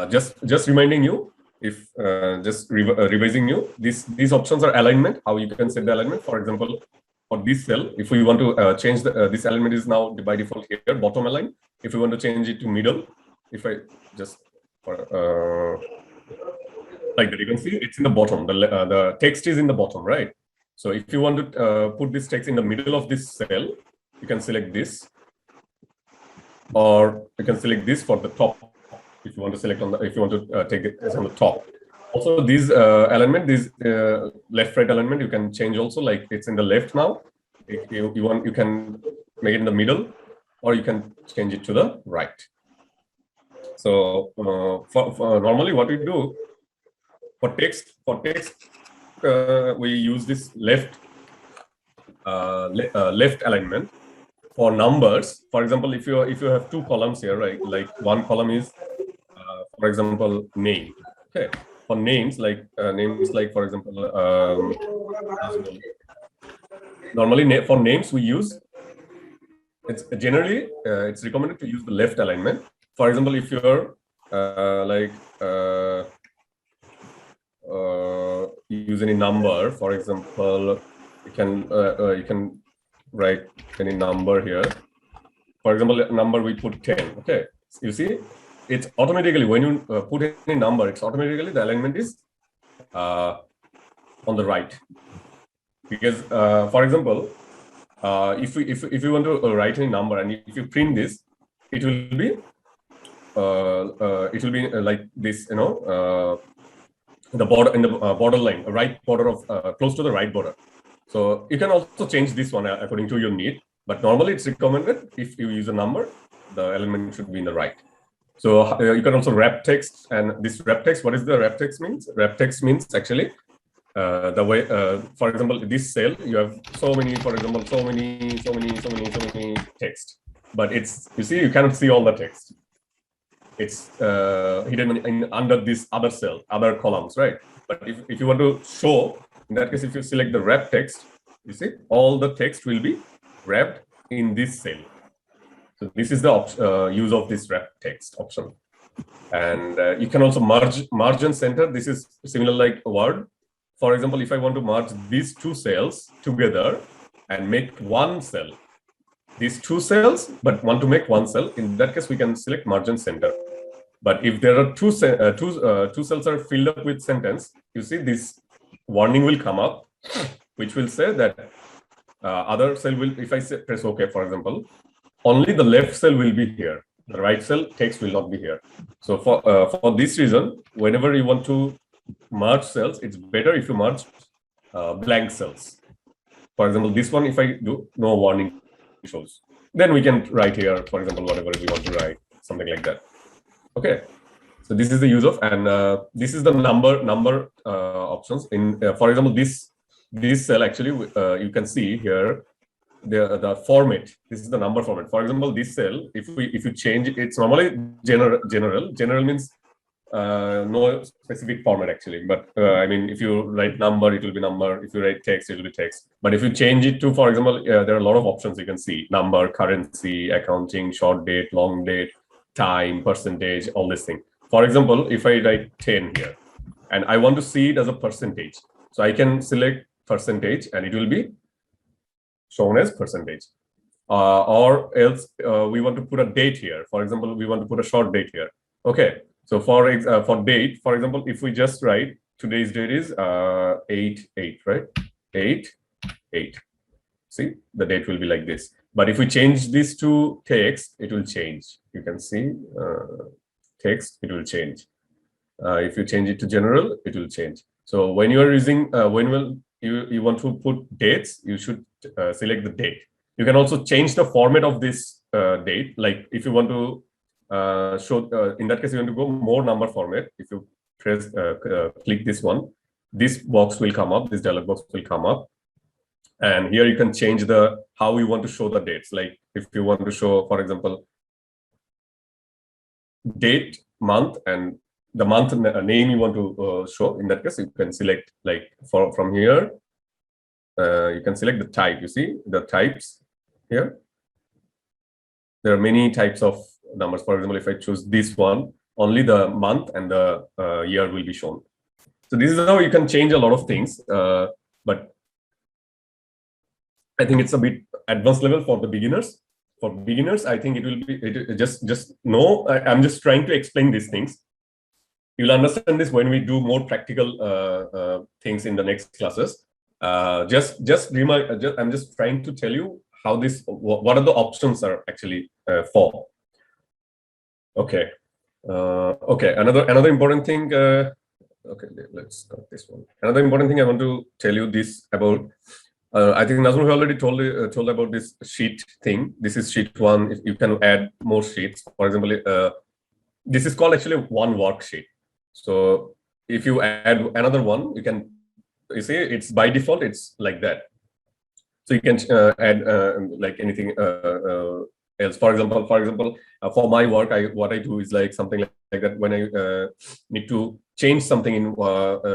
Just reminding you, if revising you, these options are alignment. How you can set the alignment. For example, for this cell, if we want to change this alignment is now by default here bottom align. If we want to change it to middle, if I just like that, you can see it's in the bottom. The text is in the bottom, right? So if you want to put this text in the middle of this cell, you can select this, or you can select this for the top. If you want to select on the, if you want to take it as on the top. Also, these alignment, this left-right alignment, you can change also. Like it's in the left now. If you want, you can make it in the middle, or you can change it to the right. So for normally, what we do for text, we use this left alignment. For numbers, for example, if you have two columns here, right? Like one column is, for example, name. Okay. For names, like for example, normally for names we use. It's generally it's recommended to use the left alignment. For example, if you're use any number, for example, you can write any number here. For example, number we put 10. Okay, you see, it's automatically when you put any number, it's automatically the alignment is on the right. Because for example, if you want to write any number and if you print this, it will be like this, the border in the border line, right border of close to the right border. So you can also change this one according to your need, but normally it's recommended if you use a number, the element should be in the right. So you can also wrap text, and this wrap text, what is the wrap text means? Wrap text means actually the way, for example, this cell, you have so many, for example, so many text, but it's, you see, you cannot see all the text. It's hidden under this other cell, other columns, right? But if you want to show, in that case, if you select the wrap text, you see all the text will be wrapped in this cell. So this is the use of this wrap text option. And you can also merge and center. This is similar like a Word. For example, if I want to merge these two cells together and make one cell, these two cells, but want to make one cell, in that case, we can select merge and center. But if there are two cells are filled up with sentence, you see this warning will come up, which will say that other cell will, if I say press OK, for example, only the left cell will be here. The right cell text will not be here. So for this reason, whenever you want to merge cells, it's better if you merge blank cells. For example, this one, if I do, no warning shows. Then we can write here, for example, whatever we want to write, something like that. Okay. So this is the use of, and this is the number options. In for example, this cell actually you can see here the format. This is the number format. For example, this cell, if you change it, it's normally general. General means no specific format actually, but I mean, if you write number, it will be number. If you write text, it will be text. But if you change it to, for example, there are a lot of options you can see: number, currency, accounting, short date, long date, time, percentage, all these things. For example, if I write 10 here, and I want to see it as a percentage, so I can select percentage, and it will be shown as percentage. Or else we want to put a date here. For example, we want to put a short date here. Okay. So for date, for example, if we just write today's date is 8/8, right? 8/8. See, the date will be like this. But if we change this to text, it will change. You can see text, it will change. If you change it to general, it will change. So when you are using, you want to put dates, you should select the date. You can also change the format of this date. Like if you want to show, in that case, you want to go more number format. If you press, click this one, this box will come up, this dialog box will come up. And here you can change how you want to show the dates. Like if you want to show, for example, date, month, and the month name you want to show. In that case, you can select like from here. You can select the type. You see the types here. There are many types of numbers. For example, if I choose this one, only the month and the year will be shown. So this is how you can change a lot of things. But I think it's a bit advanced level for the beginners. For beginners, I think it will be just know. I'm just trying to explain these things. You'll understand this when we do more practical things in the next classes. I'm just trying to tell you how what are the options are actually for. Okay. Okay. Another important thing. Okay, let's start this one. Another important thing I want to tell you this about. I think Nazmul already told about this sheet thing. This is sheet 1. You can add more sheets. For example, this is called actually one worksheet. So if you add another one, you see it's by default, it's like that. So you can add like anything else. For example, for my work, what I do is like something like that. When I need to change something in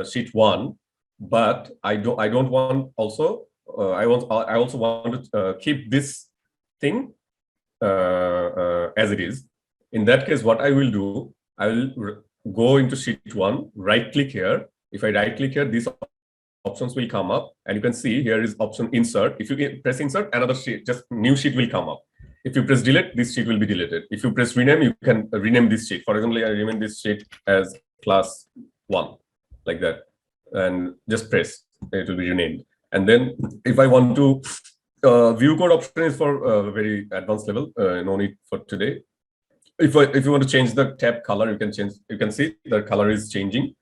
sheet 1, but I don't want also. I also want to keep this thing as it is. In that case, what I will do, I will go into sheet 1, right click here. If I right click here, these options will come up, and you can see here is option insert. If you press insert, another sheet, just new sheet will come up. If you press delete, this sheet will be deleted. If you press rename, you can rename this sheet. For example, I rename this sheet as class 1, like that, and just press, it will be renamed. And then if I want to view code option is for a very advanced level, no need for today. If you want to change the tab color, you can change. You can see the color is changing.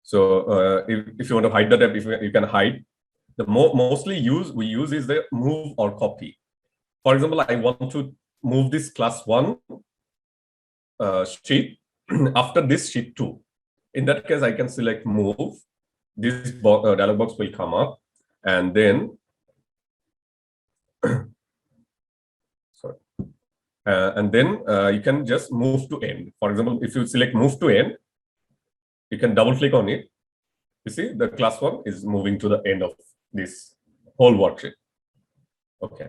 So if you want to hide the tab, you can hide. The mostly we use is the move or copy. For example, I want to move this class 1 sheet after this sheet 2. In that case, I can select move. This dialog box will come up, and then sorry, and then you can just move to end. For example, if you select move to end, you can double click on it. You see the class 1 is moving to the end of this whole worksheet. Okay.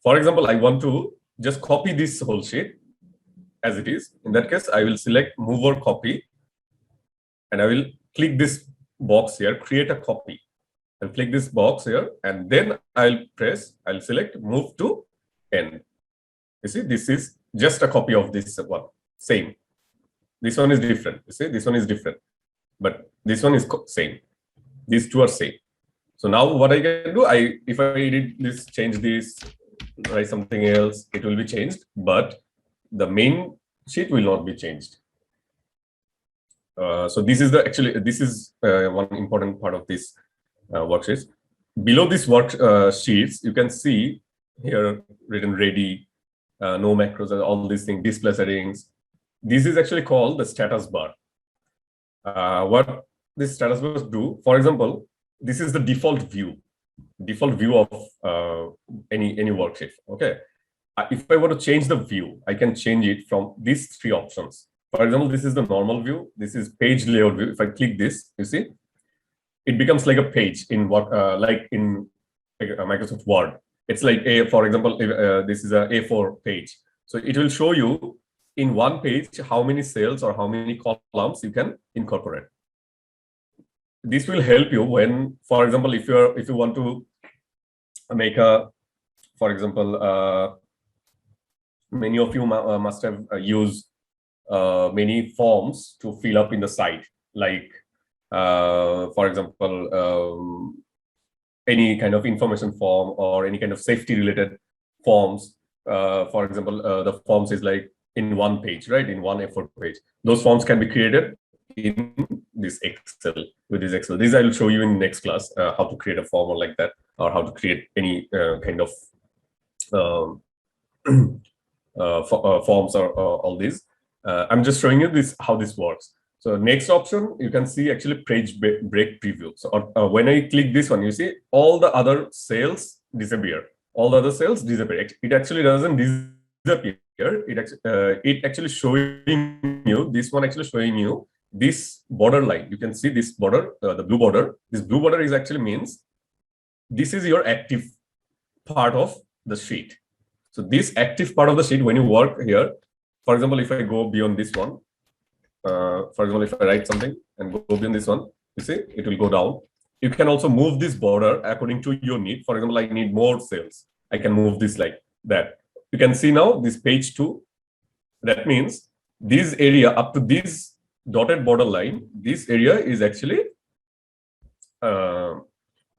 For example, I want to just copy this whole sheet as it is. In that case, I will select move or copy, and I will click this box here, create a copy. I'll click this box here, and then I'll select move to end. You see, this is just a copy of this one. Same. This one is different. You see, this one is different, but this one is same. These two are same. So now what I can do, if I edit this, change this, write something else, it will be changed, but the main sheet will not be changed. So this is one important part of this worksheets. Below this worksheets, you can see here written ready, no macros, and all these things, display settings. This is actually called the status bar. What this status bars do, for example, this is the default view of any worksheet. Okay, if I want to change the view, I can change it from these 3 options. For example, this is the normal view. This is page layout view. If I click this, you see, it becomes like a page in what, like in Microsoft Word. It's like for example, this is a A4 page. So it will show you in one page how many cells or how many columns you can incorporate. This will help you when, for example, if you want to make a, for example, many of you must have used many forms to fill up in the site, like for example, any kind of information form or any kind of safety related forms. For example, the forms is like in one page, right? In one A4 page. Those forms can be created in this Excel, with this Excel. This I will show you in next class, how to create a form or like that, or how to create any kind of forms or all these. I'm just showing you this, how this works. So next option, you can see actually page break preview. So when I click this one, you see all the other cells disappear. All the other cells disappear. It actually doesn't disappear. It actually showing you, this one actually showing you this border line. You can see this border, the blue border. This blue border is actually means this is your active part of the sheet. So this active part of the sheet, when you work here, for example, if I go beyond this one, for example, if I write something and go beyond this one, you see, it will go down. You can also move this border according to your need. For example, I need more cells. I can move this like that. You can see now this page 2. That means this area up to this dotted border line, this area is actually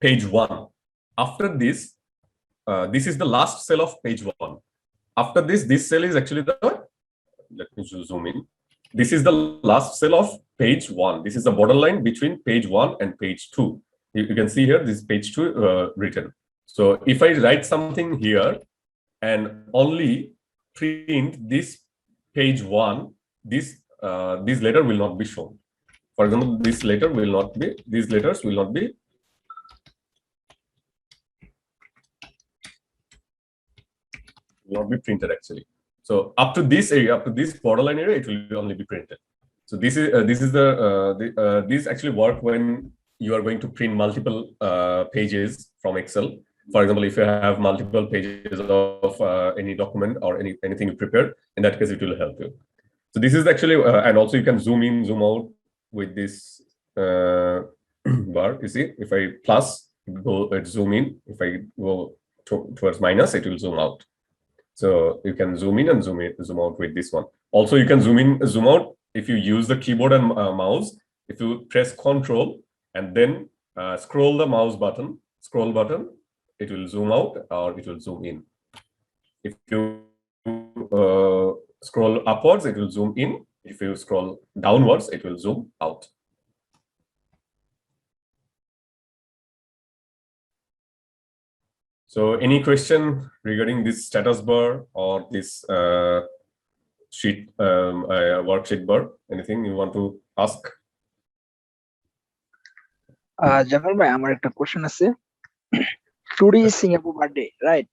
page 1. After this, this is the last cell of page 1. After this cell is actually the, let me zoom in. This is the last cell of page 1. This is the borderline between page 1 and page 2. You can see here, this page 2 written. So if I write something here and only print this page 1, this letter will not be shown. For example, this letter will not be, these letters will not be printed actually. So up to this area, up to this borderline area, it will only be printed. So this actually work when you are going to print multiple pages from Excel. For example, if you have multiple pages of any document or anything you prepared, in that case, it will help you. So this is actually, and also you can zoom in, zoom out with this bar. You see, if I plus, zoom in. If I go towards minus, it will zoom out. So you can zoom in and zoom out with this one. Also, you can zoom in, zoom out if you use the keyboard and mouse. If you press Control and then scroll the mouse button, scroll button, it will zoom out or it will zoom in. If you scroll upwards, it will zoom in. If you scroll downwards, it will zoom out. So any question regarding this status bar or this sheet worksheet bar? Anything you want to ask? Jamal ভাই আমার একটা question আছে। Today is Singapore birthday, right?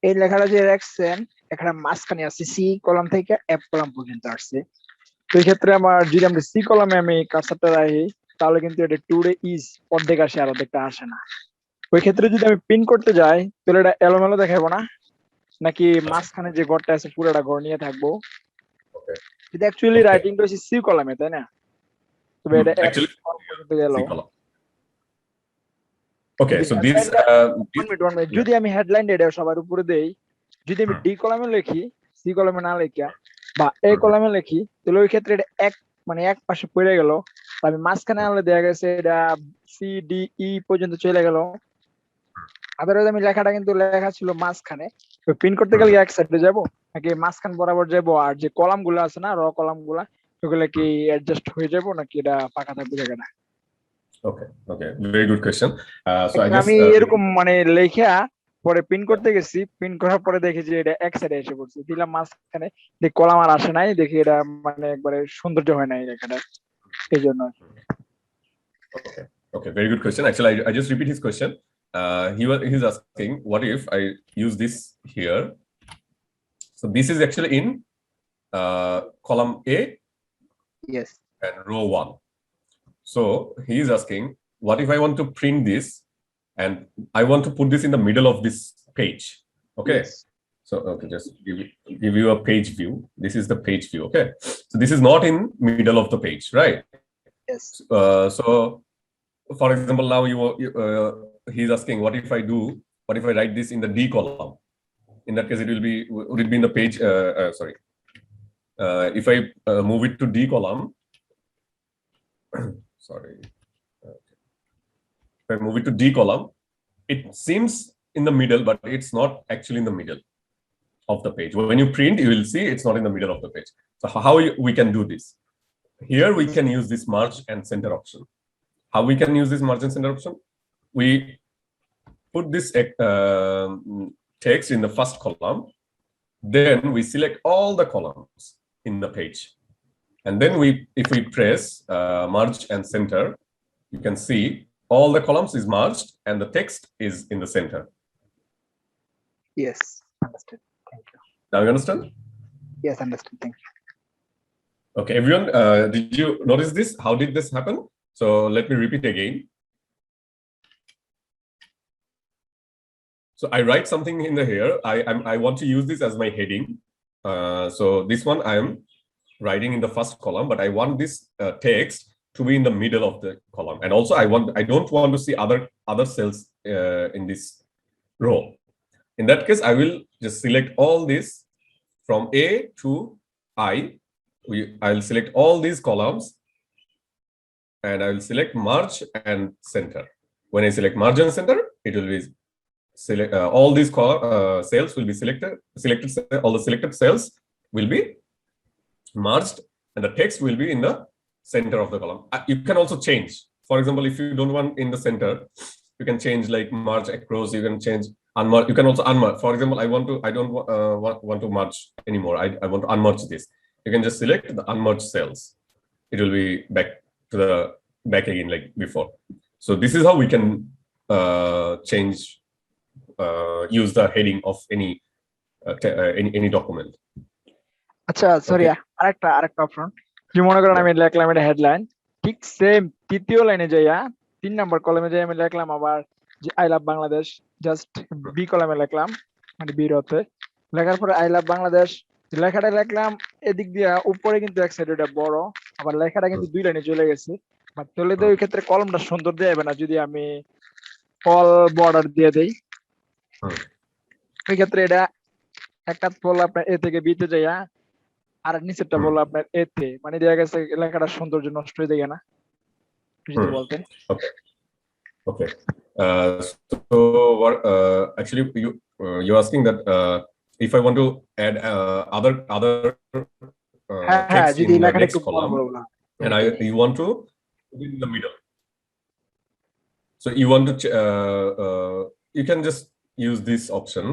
এই লেখাটা যে রাখছেন এখানে মাঝখানে আছে সি কলাম থেকে এফ কলাম পর্যন্ত আসছে। তো এই ক্ষেত্রে আমার যদি আমরা সি কলামে আমি কার্সারটা রাখি তাহলে কিন্তু এটা টুডে ইজ অর্ধেক আসে আর অর্ধেকটা আসে না। ওই ক্ষেত্রে যদি আমি পিন করতে যাই তাহলে এটা এলোমেলো দেখাবো না, নাকি মাঝখানে যে ঘরটা আছে পুরোটা ঘর নিয়ে থাকবো? এটা অ্যাকচুয়ালি রাইটিংটা হচ্ছে সি কলামে, তাই না? তবে এটা গেল। Okay, so this যদি আমি হেডলাইন এটা সবার উপরে দেই, যদি আমি ডি কলামে লিখি, সি কলামে না লিখা বা এ কলামে লিখি, তাহলে ওই ক্ষেত্রে এটা এক পাশে পড়ে গেল। আমি মাঝখানে আনলে দেখা গেছে এটা সি ডি ই পর্যন্ত চলে গেল। আদারওয়াইজ আমি লেখাটা কিন্তু লেখা ছিল মাঝখানে, পিন করতে গেলে এক সাইডে যাব নাকি মাঝখান বরাবর যাব, আর যে কলাম গুলো আছে না র কলাম গুলা ওগুলা কি অ্যাডজাস্ট হয়ে যাব নাকি এটা ফাঁকা থাকবে জায়গাটা? Okay, very good question. So I guess আমি এরকম মানে লেখা পরে পিন করতে গেছি, পিন করার পরে দেখি যে এটা এক সাইডে এসে পড়ছে, দিলাম মাঝখানে, দেখি কলাম আর আসে নাই, দেখি এটা মানে একবারে সৌন্দর্য হয় নাই লেখাটা, এই জন্য। Okay, very good question. Actually, I just repeat his question. He's asking, what if I use this here? So this is actually in column A, Yes. and row 1. So he is asking, what if I want to print this and I want to put this in the middle of this page? Okay. Yes. So okay, just give you a page view. This is the page view. Okay. So this is not in middle of the page, right? Yes. So for example, now he's asking, what if I write this in the D column? In that case, would it be in the page? Sorry. If I move it to D column, sorry. If I move it to D column, it seems in the middle, but it's not actually in the middle of the page. When you print, you will see it's not in the middle of the page. So how we can do this? Here we can use this merge and center option. How we can use this merge and center option? We put this text in the first column, then we select all the columns in the page, and then if we press merge and center, you can see all the columns is merged and the text is in the center. Yes, understood. Thank you. Now you understand? Yes, understood. Thank you. Okay, everyone, did you notice this? How did this happen? So let me repeat again. So I write something in the here. I want to use this as my heading. So this one I am writing in the first column, but I want this text to be in the middle of the column. And also I don't want to see other cells in this row. In that case, I will just select all this from A to I. I'll select all these columns and I will select merge and center. When I select merge and center, it will be select all these cells will be selected. All the selected cells will be merged and the text will be in the center of the column. You can also change. For example, if you don't want in the center, you can change like merge across. You can change unmerge. You can also unmerge. For example, I don't want to merge anymore. I want to unmerge this. You can just select the unmerged cells. It will be back again like before. So this is how we can change, use the heading of any document. আচ্ছা sorry আরেকটা option যে মনে করেন আমি লিখলাম এটা headline ঠিক same তৃতীয় লাইনে যাইয়া 3 নাম্বার কলামে যাই আমি লিখলাম আবার যে I love Bangladesh just B কলামে লিখলাম মানে বি রতে লেখার পরে আই লাভ বাংলাদেশ লেখাটা লিখলাম এদিক দিয়ে উপরে কিন্তু এক সাইড এটা বড় আবার লেখাটা কিন্তু দুই লাইনে চলে গেছে বাট চলে তো ওই ক্ষেত্রে কলমটা সুন্দর দিয়ে যাবে না যদি আমি অল বর্ডার দিয়ে দেই ওই ক্ষেত্রে এটা একটা বল আপনার এ থেকে বি তে যাইয়া আর নিচেরটা বল আপনার এ তে মানে দেখা গেছে লেখাটা সৌন্দর্য নষ্ট হয়ে যায় না যদি বলতেন Okay. So what actually you're asking that if I want to add other text in the next column and you want to put it in the middle. So you want to you can just use this option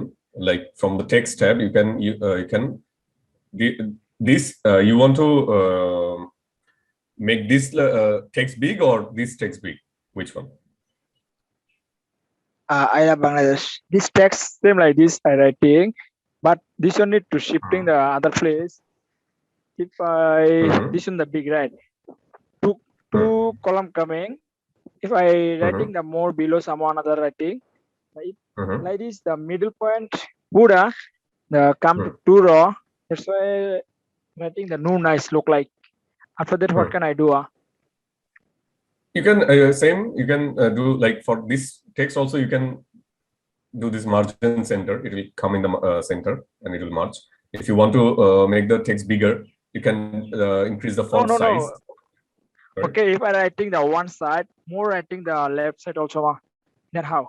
like from the text tab. You can you want to make this text big or this text big? Which one? I love Bangladesh. This text same like this I writing, but this one need to shifting the other place. If I this one the big right, two column coming. If I writing the more below someone other writing, like this the middle point Buddha the come to two row. That's why writing the no nice look like. After that, what can I do? You can you can do like for this text also you can do this margin center. It will come in the center and it will merge. If you want to make the text bigger, you can increase the font size. No. Right? Okay, if I writing the one side, more writing the left side also. Then how?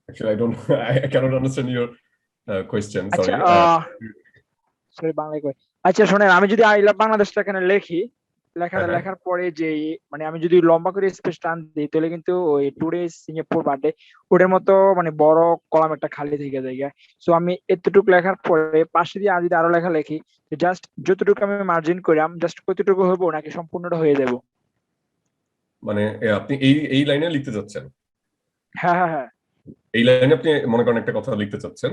Actually, I don't. I cannot understand your question. Sorry. Sorry, Bangla কই আচ্ছা শুনেন আমি যদি I love বাংলাদেশটা এখানে লিখি লেখার পরে যে মানে আমি যদি লম্বা করে স্পেস টান দিই তাহলে কিন্তু ওই টুডে সিঙ্গাপুর বার্থডে ওটার মতো মানে বড় কলাম একটা খালি থেকে যায় সো আমি এতটুকু লেখার পরে পাশে দিয়ে যদি আরো লেখা লিখি জাস্ট যতটুকু আমি মার্জিন করাম জাস্ট কতটুকু হইব নাকি সম্পূর্ণটা হয়ে যাব মানে আপনি এই লাইনে লিখতে যাচ্ছেন হ্যাঁ এই লাইনে আপনি মনে করেন একটা কথা লিখতে চাচ্ছেন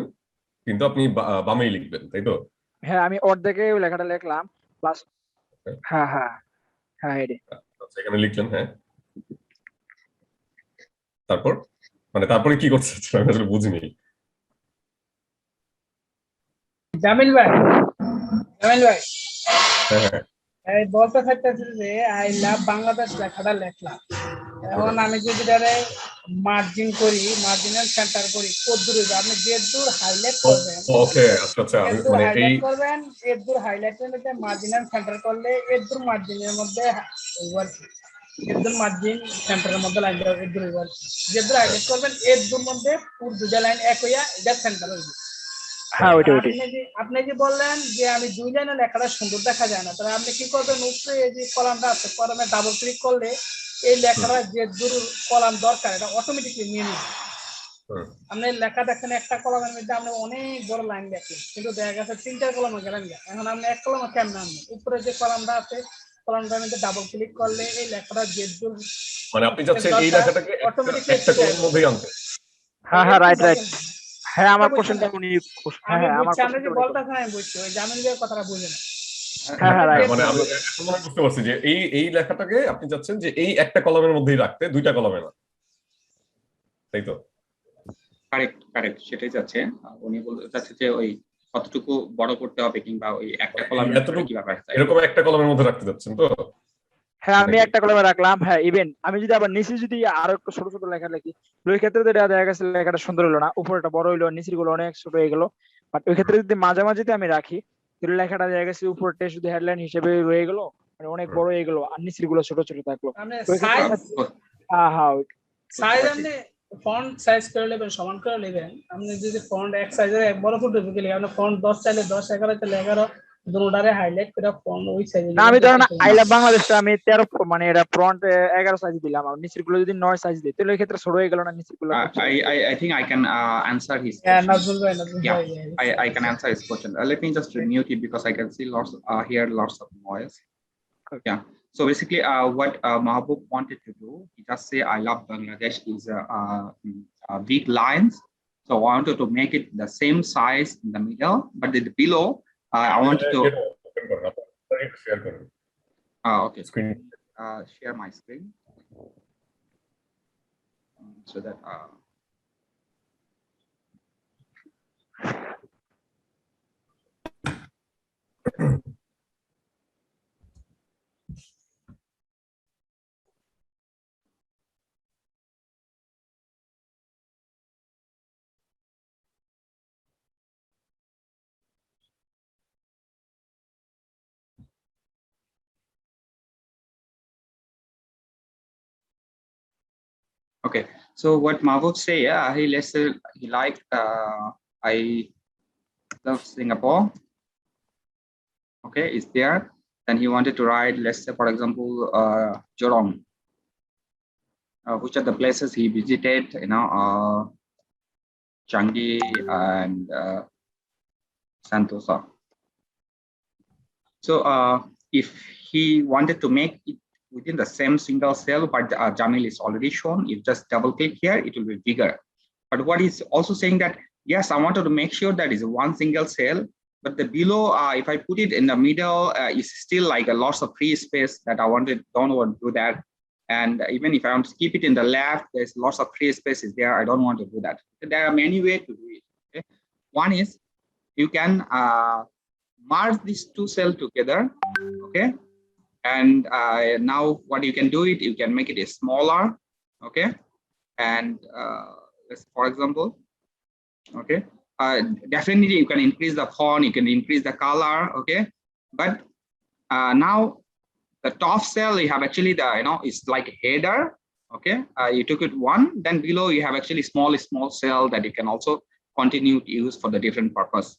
কিন্তু আপনি বামেই লিখবেন তাই তো হ্যাঁ আমি অর্ধেকে ওই লেখাটা লিখলাম প্লাস হ্যাঁ হ্যাঁ হ্যাঁ এটাই আচ্ছা, এখানে লিখলেন, হ্যাঁ। তারপর মানে তারপরে কি করতে চাচ্ছেন আমি আসলে বুঝিনি। জামিল ভাই হ্যাঁ এই বলতে চাইতেছি যে আই লাভ বাংলাদেশ লেখাটা লিখলাম, এখন আমি যদি এটারে মার্জিন করি, মার্জিনাল সেন্টার করি, কদ্দূর হইবে? আপনি যে দূর হাইলাইট করবেন, ওকে, আচ্ছা আচ্ছা, এর দূর মানে এই হাইলাইট করবেন, এর দূর হাইলাইটের মধ্যে মার্জিনাল সেন্টার করলে এর দূর মার্জিনের মধ্যে ওভার এর দূর মার্জিন সেন্টারের মধ্যে লাইন দেওয়া, এর দূর ওভার যে দূর হাইলাইট করবেন এর দূর মধ্যে পুরো দুটা লাইন এক হইয়া এটা সেন্টার হইবে। হ্যাঁ ওইটাই আপনি যে বললেন যে আমি দুই লাইনে লেখাটা সুন্দর দেখা যায় না, তাহলে আপনি কি করবেন? উপরে এই যে কলামটা আছে, কলামে ডাবল ক্লিক করলে এই লেখাটা যে দূর কলাম দরকার এটা অটোমেটিকলি নিয়ে নিবে। আপনি লেখা দেখেন একটা কলামের মধ্যে আপনি অনেক বড় লাইন লেখেন, কিন্তু দেখা গেছে 3-4 কলামে গেলেন গা। এখন আপনি এক কলামে কেমন আনবেন? উপরে যে কলামটা আছে কলামটার মধ্যে ডাবল ক্লিক করলে এই লেখাটা যে দূর মানে আপনি চাচ্ছেন এই লেখাটাকে একটা কলামের মধ্যেই আনতে। হ্যাঁ হ্যাঁ রাইট হ্যাঁ আমার কোশ্চেনটা উনি আমি বুঝছি, আপনি যে বলতেছেন আমি বুঝছি, ওই জামিল ভাইয়ের কথাটা বুঝে না। মানে আমি বুঝতে পারছি যে এই লেখাটাকে আপনি চাচ্ছেন যে এই একটা কলামের মধ্যেই রাখতে, দুইটা কলামে না, তাই তো? কারেক্ট সেটাই যাচ্ছে। উনি বলতে চাচ্ছে যে ওই কতটুকু বড় করতে হবে কিংবা ওই একটা কলাম কিভাবে এরকম একটা কলামের মধ্যে রাখতে যাচ্ছেন তো? হ্যাঁ আমি একটা কলমে রাখলাম। হ্যাঁ ইভেন আমি যদি আবার নিচে যদি আরো একটু ছোট ছোট লেখা লিখি, ওই ক্ষেত্রে তো দেখা গেছে লেখাটা সুন্দর হলো না, উপরটা বড় হইলো, নিচের গুলো অনেক ছোট হয়ে গেল। বাট ওই ক্ষেত্রে যদি মাঝামাঝিতে আমি রাখি, তাহলে লেখাটা দেখা গেছে উপরটা শুধু হেডলাইন হিসেবে রয়ে গেল, মানে অনেক বড় হয়ে গেল, আর নিচের গুলো ছোট ছোট থাকলো। সাইজ আপনি ফন্ট সাইজ করে নেবেন, সমান করে নেবেন। আপনি যদি ফন্ট এক সাইজের এক বড় ফুট ঢুকে আপনি ফন্ট 10 চাইলে 10, 11 চাইলে 11, দুটোটারে হাইলাইট করে ফন্ট ওই সাইজে। না আমি ধরেন আই লাভ বাংলাদেশটা আমি 13 মানে এটা ফ্রন্ট 11 সাইজ দিলাম, আর নিচের গুলো যদি 9 সাইজ দিই, তাহলে এই ক্ষেত্রে ছোট হয়ে গেল না নিচের গুলো? I think I can answer his question. I can answer his question. Let me just mute it because I can see hear lots of noise. Yeah. So basically, what Mahbub wanted to do, he just say I love Bangladesh is big lines. So I wanted to make it the same size in the middle, but below I wanted to. Okay. Share my screen so that. Okay, so what Mahbub say, he liked I love Singapore. Okay, is there? Then he wanted to write, let's say, for example, Jorong. Which are the places he visited? You know, Changi and Sentosa. So if he wanted to make it within the same single cell, but Jamil is already shown, if just double click here, it will be bigger. But what he's also saying that, yes, I wanted to make sure that is one single cell, but the below, if I put it in the middle, is still like a lots of free space that don't want to do that. And even if I want to keep it in the left, there's lots of free spaces there. I don't want to do that. There are many ways to do it. Okay? One is you can merge these two cells together. Okay. And now what you can do it, you can make it smaller. Okay. And for example, okay, definitely you can increase the font, you can increase the color. Okay. But now the top cell, you have actually the, it's like a header. Okay. You took it one, then below you have actually small cell that you can also continue to use for the different purpose.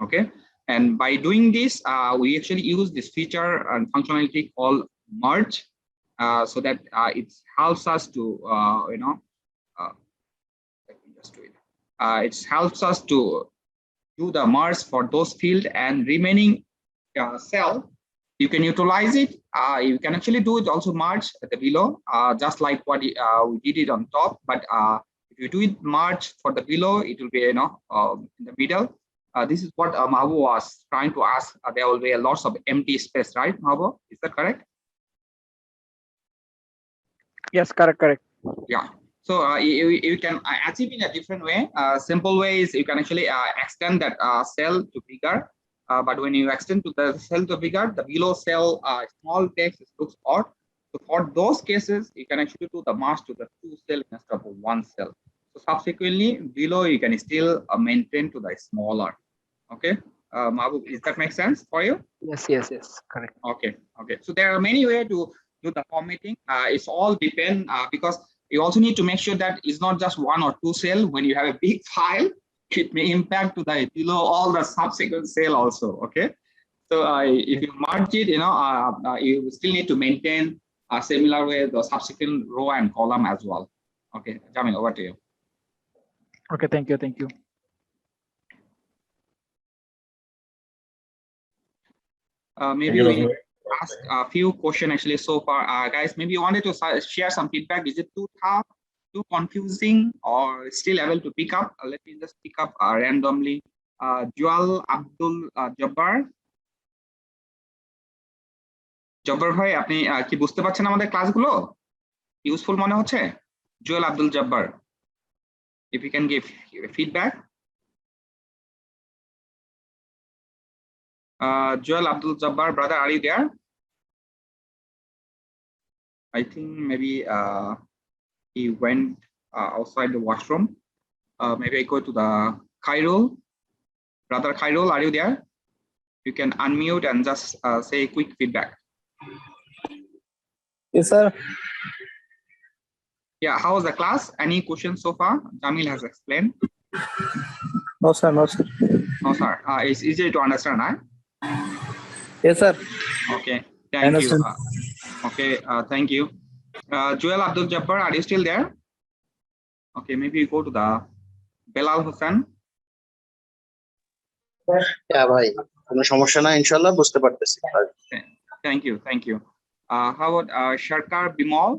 Okay. And by doing this, we actually use this feature and functionality called merge, so that it helps us to, let me just do it. It helps us to do the merge for those fields, and remaining cell, you can utilize it. You can actually do it also merge at the below, just like what we did it on top. But if you do it merge for the below, it will be in the middle. this is what Mahbub was trying to ask. There will be a lots of empty space, right, Mahbub? Is that correct? Yes, correct. Yeah. So you can achieve in a different way. Simple way is you can actually extend that cell to bigger. But when you extend to the cell to bigger, the below cell small text looks odd. So for those cases, you can actually do the mask to the 2 cell instead of 1 cell. So subsequently, below you can still maintain to the smaller. Okay, Mahbub, does that make sense for you? Yes, correct. Okay. So there are many ways to do the formatting. It's all depend because you also need to make sure that it's not just 1 or 2 cell. When you have a big file, it may impact to the below all the subsequent cell also. Okay, so if you merge it, you still need to maintain a similar way the subsequent row and column as well. Okay, Jamil, over to you. Okay, thank you. Maybe we ask a few questions actually so far. Guys, maybe you wanted to share some feedback. Is it too tough, too confusing, or still able to pick up? Let me just pick up randomly. Joel Abdul Jabbar. Jabbar ভাই আপনি কি বুঝতে পারছেন আমাদের ক্লাসগুলো useful মনে হচ্ছে Jewel Abdul Jabbar if you can give feedback Joel Abdul Jabbar brother are you there I think maybe he went outside the washroom maybe I go to the Khairul brother Khairul are you there you can unmute and just say quick feedback Yes sir. Yeah, how was the class? Any questions so far? Jamil has explained. No sir. No sir. It's easy to understand, right? Yes sir. Okay, thank you. Okay, thank you. Joel Abdul Jabbar, are you still there? Okay, maybe you go to the Belal Hussain. Yeah, bhai. কোনো সমস্যা না ইনশাআল্লাহ বুঝতে পারতেছি Thank you. How about Sharkar Bimal?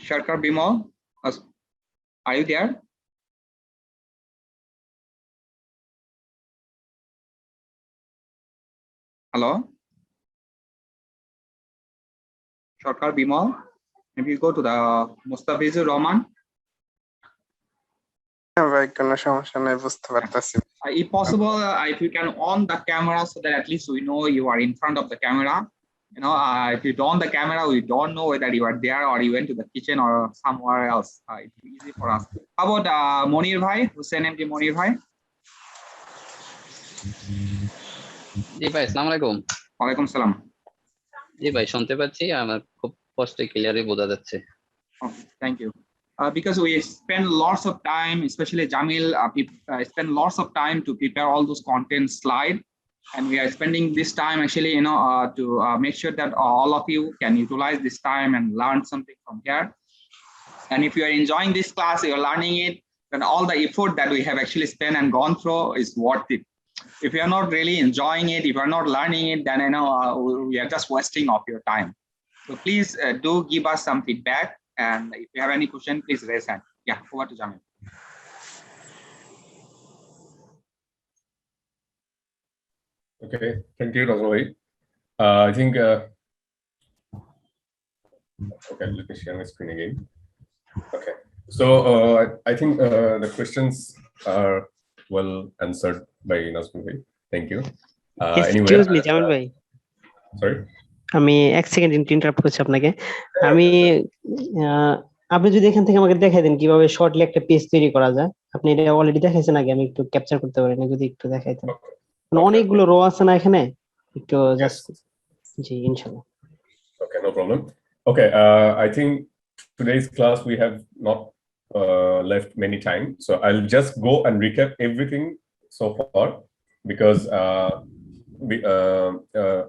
Sharkar Bimal, are you there? Hello? Sharkar Bimal, maybe you go to the Mustafizur Rahman. ভাই কোনো সমস্যা নাই বুঝতে পারতাছি If possible, if you can on the camera so that at least we know you are in front of the camera. If you don't on the camera, we don't know whether you are there or you went to the kitchen or somewhere else. It's easy for us. How about Monir Bhai, Hussein MD Monir Bhai? জি ভাই আসসালামু আলাইকুম ওয়ালাইকুম সালাম জি ভাই শুনতে পাচ্ছি আমার খুব স্পষ্ট ক্লিয়ারলি বোঝা যাচ্ছে Thank you. Because we spend lots of time, especially Jamil, spend lots of time to prepare all those content slide, and we are spending this time actually, to make sure that all of you can utilize this time and learn something from here. And if you are enjoying this class, you are learning it, then all the effort that we have actually spent and gone through is worth it. If you are not really enjoying it, if you are not learning it, then we are just wasting of your time. So please do give us some feedback. And if you have any question, please raise hand. Yeah, over to Jamil. Okay, thank you, Raghavi. I think, okay, let me share my screen again. Okay, so I think the questions are well answered by Nazmi bhai. Thank you. Excuse me, Jamil bhai. Sorry? আমি এক second interrupt করছি আপনাকে আমি আপনি যদি এখান থেকে আমাকে দেখাই দেন কিভাবে শর্টলি একটা পেজ তৈরি করা যায় আপনি এটা অলরেডি দেখাইছেন আগে আমি একটু ক্যাপচার করতে পারি না যদি একটু দেখাইতেন অনেকগুলো রো আছে না এখানে একটু জাস্ট জি ইনশাআল্লাহ Okay, no problem. Okay, I think today's class we have not left many time, so I'll just go and recap everything so far because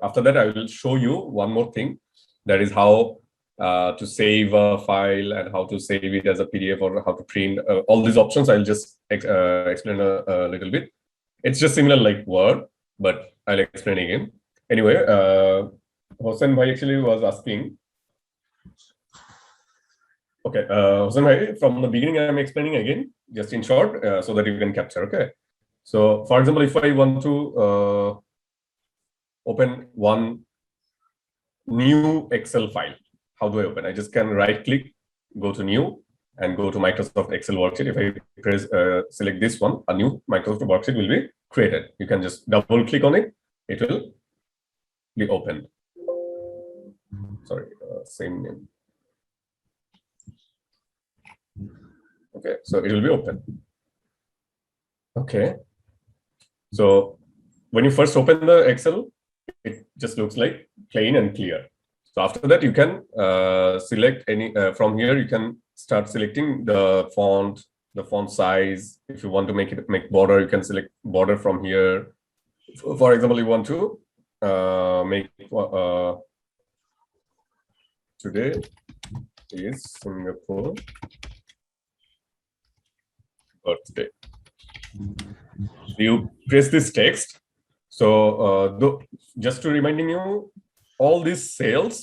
after that I will show you one more thing, that is how to save a file and how to save it as a PDF or how to print all these options. I'll just explain a little bit. It's just similar like Word, but I'll explain again. Anyway, Hossein bhai actually was asking, Okay, Hossein bhai, from the beginning I'm explaining again, just in short, so that you can capture. Okay, so for example, if I want to open one new Excel file, how do I open? I just can right click, go to new, and go to Microsoft Excel worksheet. If I press select this one, a new Microsoft worksheet will be created. You can just double click on it, it will be opened. Sorry, same name. Okay, so it will be open. Okay, so when you first open the Excel, it just looks like plain and clear. So after that, you can select any from here. You can start selecting the font size. If you want to make border, you can select border from here. For example, you want to make today is Singapore birthday. You press this text. So just to reminding you, all these cells,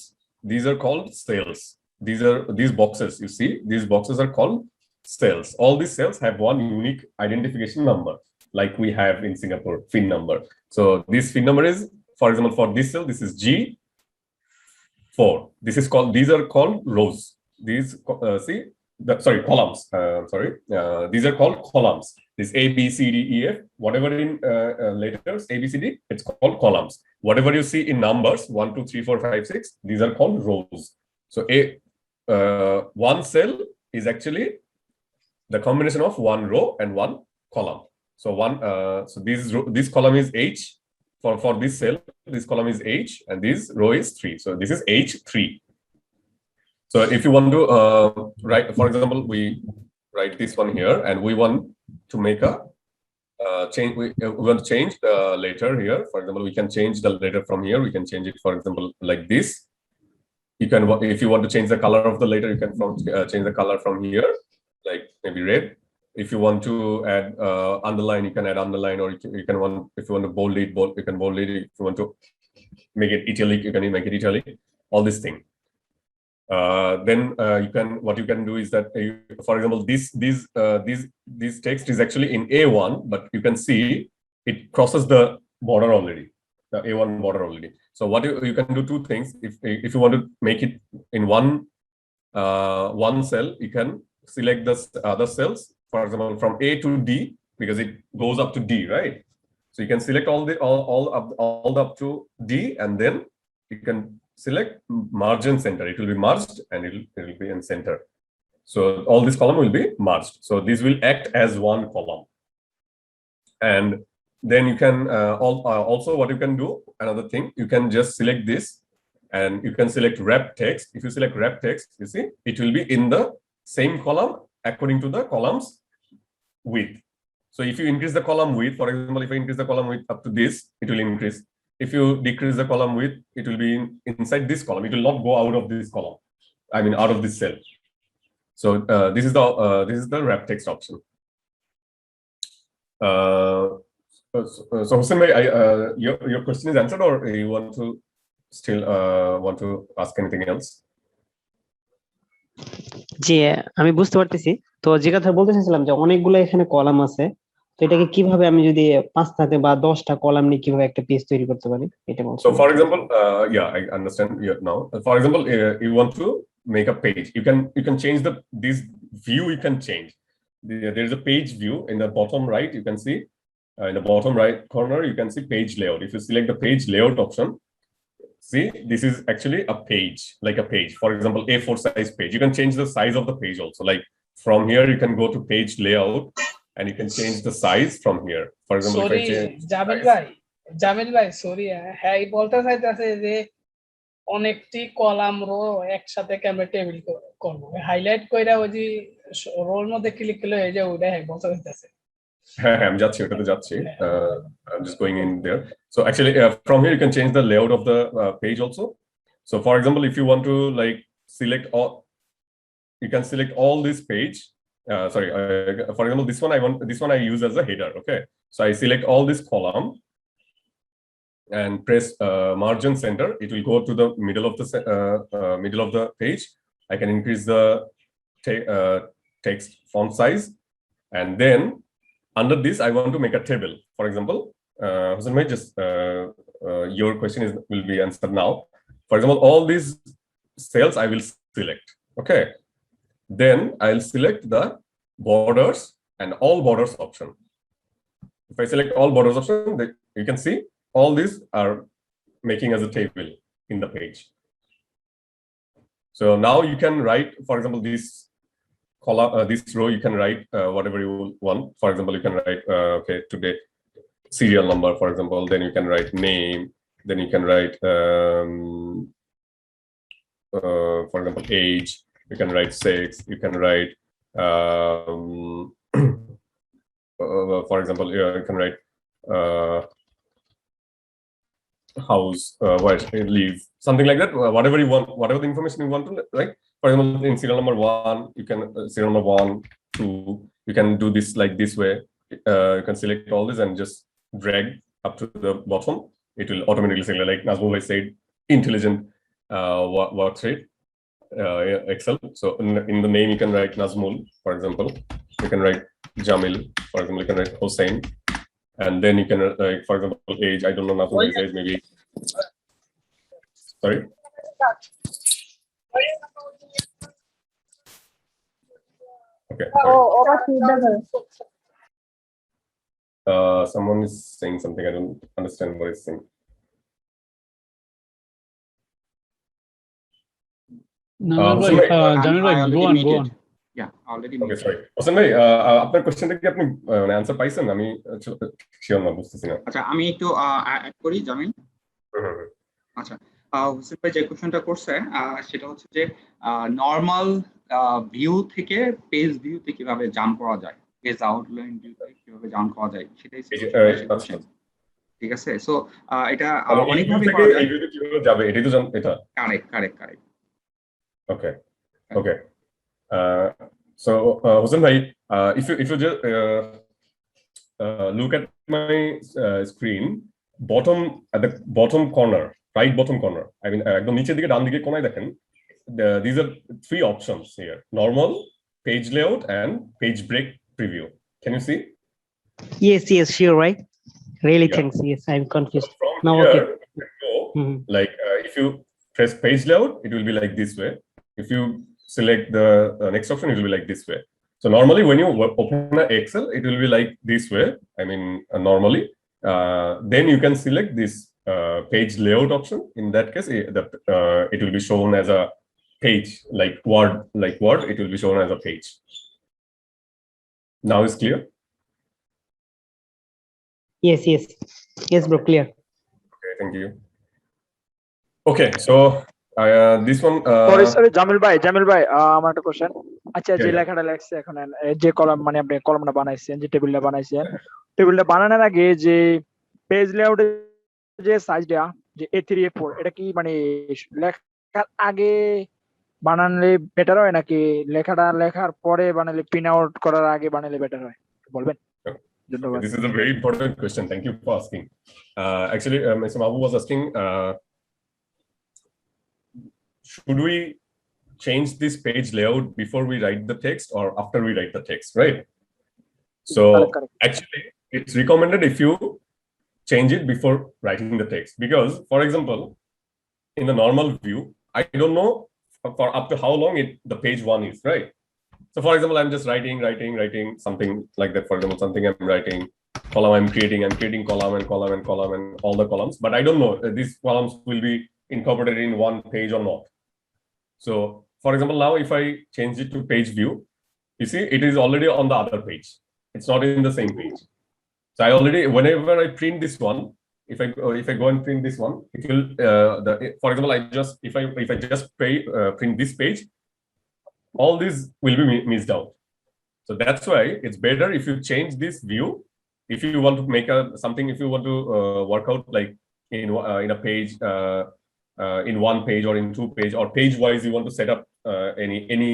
these are called cells. These boxes, you see, these boxes are called cells. All these cells have one unique identification number, like we have in Singapore, FIN number. So this FIN number is, for example, for this cell, this is G4. These are called rows. These columns. These are called columns. This A, B, C, D, E, F, whatever in letters A, B, C, D, it's called columns. Whatever you see in numbers 1, 2, 3, 4, 5, 6, these are called rows. So one cell is actually the combination of one row and one column. So this column is H for this cell. This column is H, and this row is 3. So this is H3. So if you want to write, for example, we write this one here, and we want to make a change. We want to change the letter here. For example, we can change the letter from here. We can change it, for example, like this. You can, if you want to change the color of the letter, you can change the color from here, like maybe red. If you want to add underline, you can add underline, or if you want to bold it, you can bold it. If you want to make it italic, you can make it italic. All this thing. Then what you can do is that for example, this text is actually in A1, but you can see it crosses the border already, the A1 border already. So what you can do two things. If you want to make it in one cell, you can select the other cells, for example, from A to D, because it goes up to D, right? So you can select all up to D, and then you can select margin center. It will be merged, and it will be in center. So all this column will be merged. So this will act as one column. And then you can also, what you can do, another thing, you can just select this, and you can select wrap text. If you select wrap text, you see it will be in the same column according to the column's width. So if you increase the column width, for example, if I increase the column width up to this, it will increase. If you decrease the column width, it will be inside this column. It will not go out of this column. I mean, out of this cell. So this is the wrap text option. So Hossein bhai, your question is answered, or you want to still want to ask anything else? জি আমি বুঝতে পারতেছি। তো যে কথা বলতে চাইছিলাম যে অনেকগুলো এখানে কলাম আছে, তো এটাকে কিভাবে আমি যদি 5টাতে বা 10টা কলাম নিয়ে কিভাবে একটা পেজ তৈরি করতে পারি এটা বলছি। So for example, yeah, I understand now. For example, you want to make a page. You can change this view. You can change. There is a page view in the bottom right. You can see in the bottom right corner. You can see page layout. If you select the page layout option, see this is actually a page, like a page. For example, A4 size page. You can change the size of the page also. Like from here, you can go to page layout, and you can change the size from here. For example, sorry, Jamil ভাই sorry, হ্যাঁ বলতে চাইতেছে যে অনেকটি column rho একসাথে কেমনে table করব, highlight কইরা ওই যে রোর মধ্যে ক্লিক করলে এই যে ওইটা হ্যাঁ বলতে চাইতেছে। হ্যাঁ আমি যাচ্ছি, ওটাতে যাচ্ছি। I'm just going in there. So actually from here you can change the layout of the page also. So for example, if you want to like select all, you can select all this page. Sorry, for example, this one I use as a header. Okay, so I select all this column and press margin center. It will go to the middle of the page. I can increase the text font size, and then under this I want to make a table. For example, Hussein bhai, just your question will be answered now. For example, all these cells I will select. Okay, then I'll select the borders and all borders option. If I select all borders option, you can see all these are making as a table in the page. So now you can write, for example, this column, this row, you can write whatever you want. For example, you can write, okay, today serial number, for example, then you can write name, then you can write, for example, age, you can write sex, you can write, for example, you can write house, where it lives, something like that. Whatever you want, whatever the information you want to write. For example, in serial number 1, you can serial number 1, 2. You can do this like this way. You can select all this and just drag up to the bottom. It will automatically select, like Nazmul said, intelligent work rate. Excel. So in the name you can write Nazmul, for example. You can write Jamil, for example. You can write Hossein, and then you can like, for example, age. I don't know Nazmul's age. Maybe. Sorry. Okay. Someone is saying something. I don't understand what he's saying. No, Jamil bhai, go on. Yeah, already. Okay, sorry. Hossein bhai, আপনার কোশ্চেনটা কি আপনি answer পাইছেন? আমি sure না, বুঝতেছি না। আচ্ছা, আমি একটু অ্যাড করি জামিল। আচ্ছা, হোসেন ভাই যে কোশ্চেনটা করছে সেটা হচ্ছে যে নরমাল ভিউ থেকে পেজ ভিউতে কিভাবে জাম্প করা যায়, পেজ আউটলাইন ভিউতে কিভাবে জাম্প করা যায় সেটাই। ঠিক আছে, সো এটা অনেক ভাবে করা যায়। এই ভিউতে কিভাবে যাবে এটাই তো এটা। Correct. Okay. So Hossein bhai, if you just look at my screen, at the bottom corner, right bottom corner, I mean একদম নিচের দিকে ডান দিকে কোণায় দেখেন, these are 3 options here: normal, page layout, and page break preview. Can you see? Yes, sure, right. Really, yeah. Thanks. Yes, I'm confused. So from now, here, okay. Like if you press page layout, it will be like this way. If you select the next option, it will be like this way. So normally when you open an Excel, it will be like this way. I mean, normally, then you can select this page layout option. In that case, it will be shown as a page, like Word, it will be shown as a page. Now it's clear? Yes, bro, clear. Okay, thank you. Okay, so this one. Sorry, Jamil bhai, আমার একটা question. আচ্ছা, যে লেখাটা লেখছে এখন, যে column মানে আপনি কলামটা বানাইছেন, যে টেবিলটা বানাইছেন, টেবিলটা বানানোর আগে যে পেজ লেআউটের যে সাইজটা, যে A3 A4, এটা কি মানে লেখার আগে বানালে বেটার হয় নাকি লেখাটা লেখার পরে বানালে, প্রিন্ট আউট করার আগে বানালে বেটার হয়, বলবেন? This is a very important question. Thank you for asking. Actually, Mr. Mabu was asking, should we change this page layout before we write the text or after we write the text, right? So actually, it's recommended if you change it before writing the text, because, for example, in the normal view, I don't know for up to how long the page 1 is, right? So for example, I'm just writing something like that. For example, something I'm writing, column I'm creating column and all the columns, but I don't know if these columns will be incorporated in one page or not. So for example, now if I change it to page view, you see it is already on the other page. It's not in the same page. So I already, whenever I print this one, if I go and print this one, it will for example, if I just print this page, all these will be missed out. So that's why it's better if you change this view. If you want to make something, if you want to work out like in a page, in 1 page or in 2 page, or page wise, you want to set up any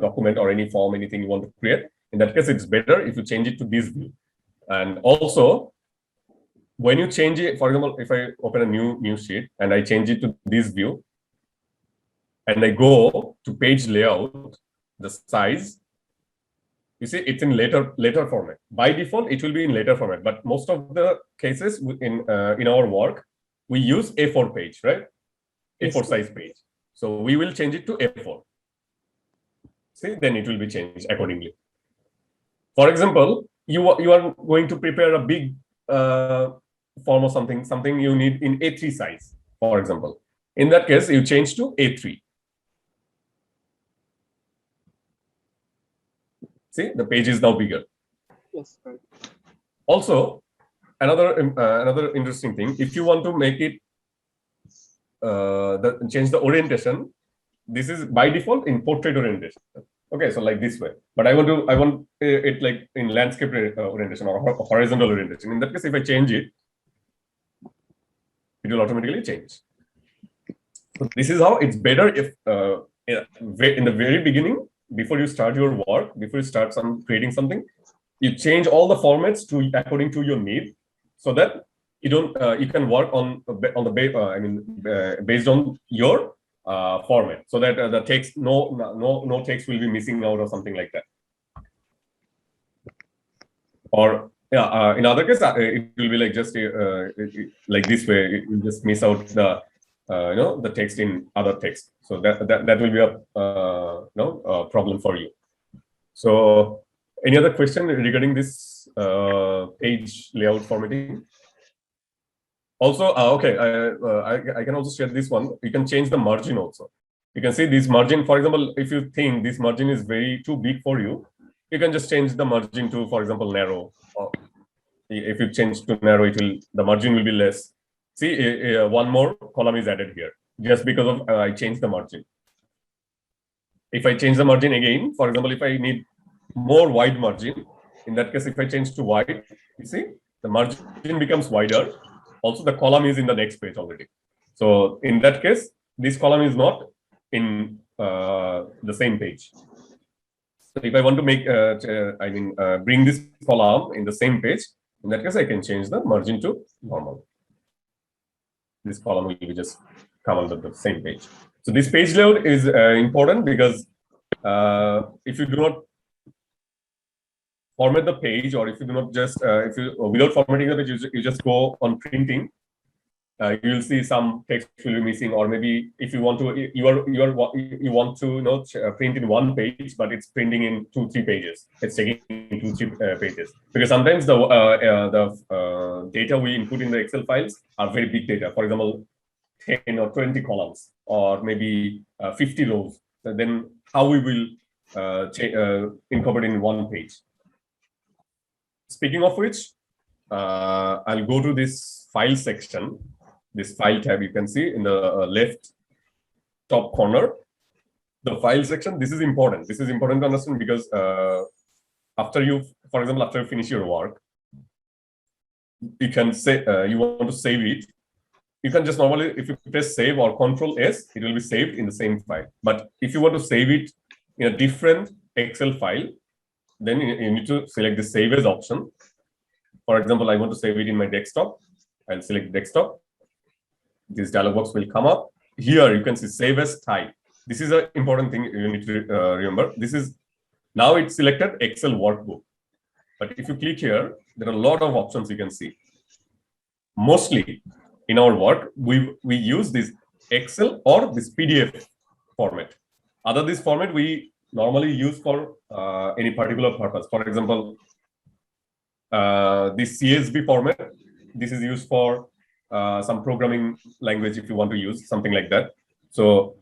document or any form, anything you want to create. In that case, it's better if you change it to this view. And also, when you change it, for example, if I open a new sheet and I change it to this view, and I go to page layout, the size, you see it's in later format. By default, it will be in later format, but most of the cases in our work, we use A4 page, right? A4 size page. So we will change it to A4. See, then it will be changed accordingly. For example, you are going to prepare a big form of something you need in A3 size, for example. In that case, you change to A3. See, the page is now bigger. Yes, right. Also, another interesting thing, if you want to make it change the orientation, this is by default in portrait orientation. Okay, so like this way. But I want it like in landscape orientation or horizontal orientation. In that case, if I change it, it will automatically change. So this is how it's better if in the very beginning, before you start your work, before you start creating something, you change all the formats according to your need, so that you don't you can work on the based on your format, so that the text no text will be missing out or something like that. Or in other case, it will be like just like this way. It will just miss out the the text in other text. So that will be a problem for you. So any other question regarding this page layout formatting? Also, okay, I can also share this one. You can change the margin also. You can see this margin, for example, if you think this margin is too big for you, you can just change the margin to, for example, narrow. Or if you change to narrow, the margin will be less. See, one more column is added here, just because of I changed the margin. If I change the margin again, for example, if I need more wide margin, in that case, if I change to wide, you see, the margin becomes wider. Also, the column is in the next page already. So in that case, this column is not in the same page. So if I want to make, bring this column in the same page, in that case, I can change the margin to normal. This column will be just come under the same page. So this page layout is important because if you do not format the page, or if you do not just without formatting the page, you just go on printing, you will see some text will be missing, or maybe if you want to you want to print in one page, but it's printing in 2-3 pages. It's taking 2-3 pages, because sometimes the data we input in the Excel files are very big data. For example, 10 or 20 columns, or maybe 50 rows. So then how we will incorporate in one page? Speaking of which, I'll go to this file section, this file tab you can see in the left top corner. The file section, this is important. This is important to understand because after you finish your work, you can say you want to save it. You can just normally, if you press save or Control S, it will be saved in the same file. But if you want to save it in a different Excel file, then you need to select the Save As option. For example, I want to save it in my desktop. I'll select desktop. This dialog box will come up. Here you can see Save As Type. This is an important thing you need to remember. This is now it's selected Excel workbook. But if you click here, there are a lot of options you can see. Mostly in our work, we use this Excel or this PDF format. Other this format we normally use for any particular purpose. For example, this CSV format, this is used for some programming language if you want to use something like that. So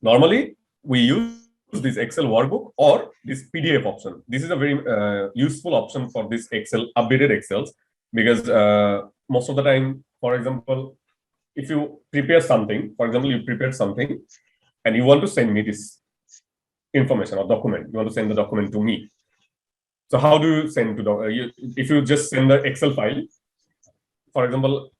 normally we use this Excel workbook or this PDF option. This is a very useful option for this Excel, updated Excels, because most of the time, for example, if you prepare something, for example, you prepared something and you want to send me this information or document, you want to send the document to me. So how do you send to if you just send the Excel file, for example,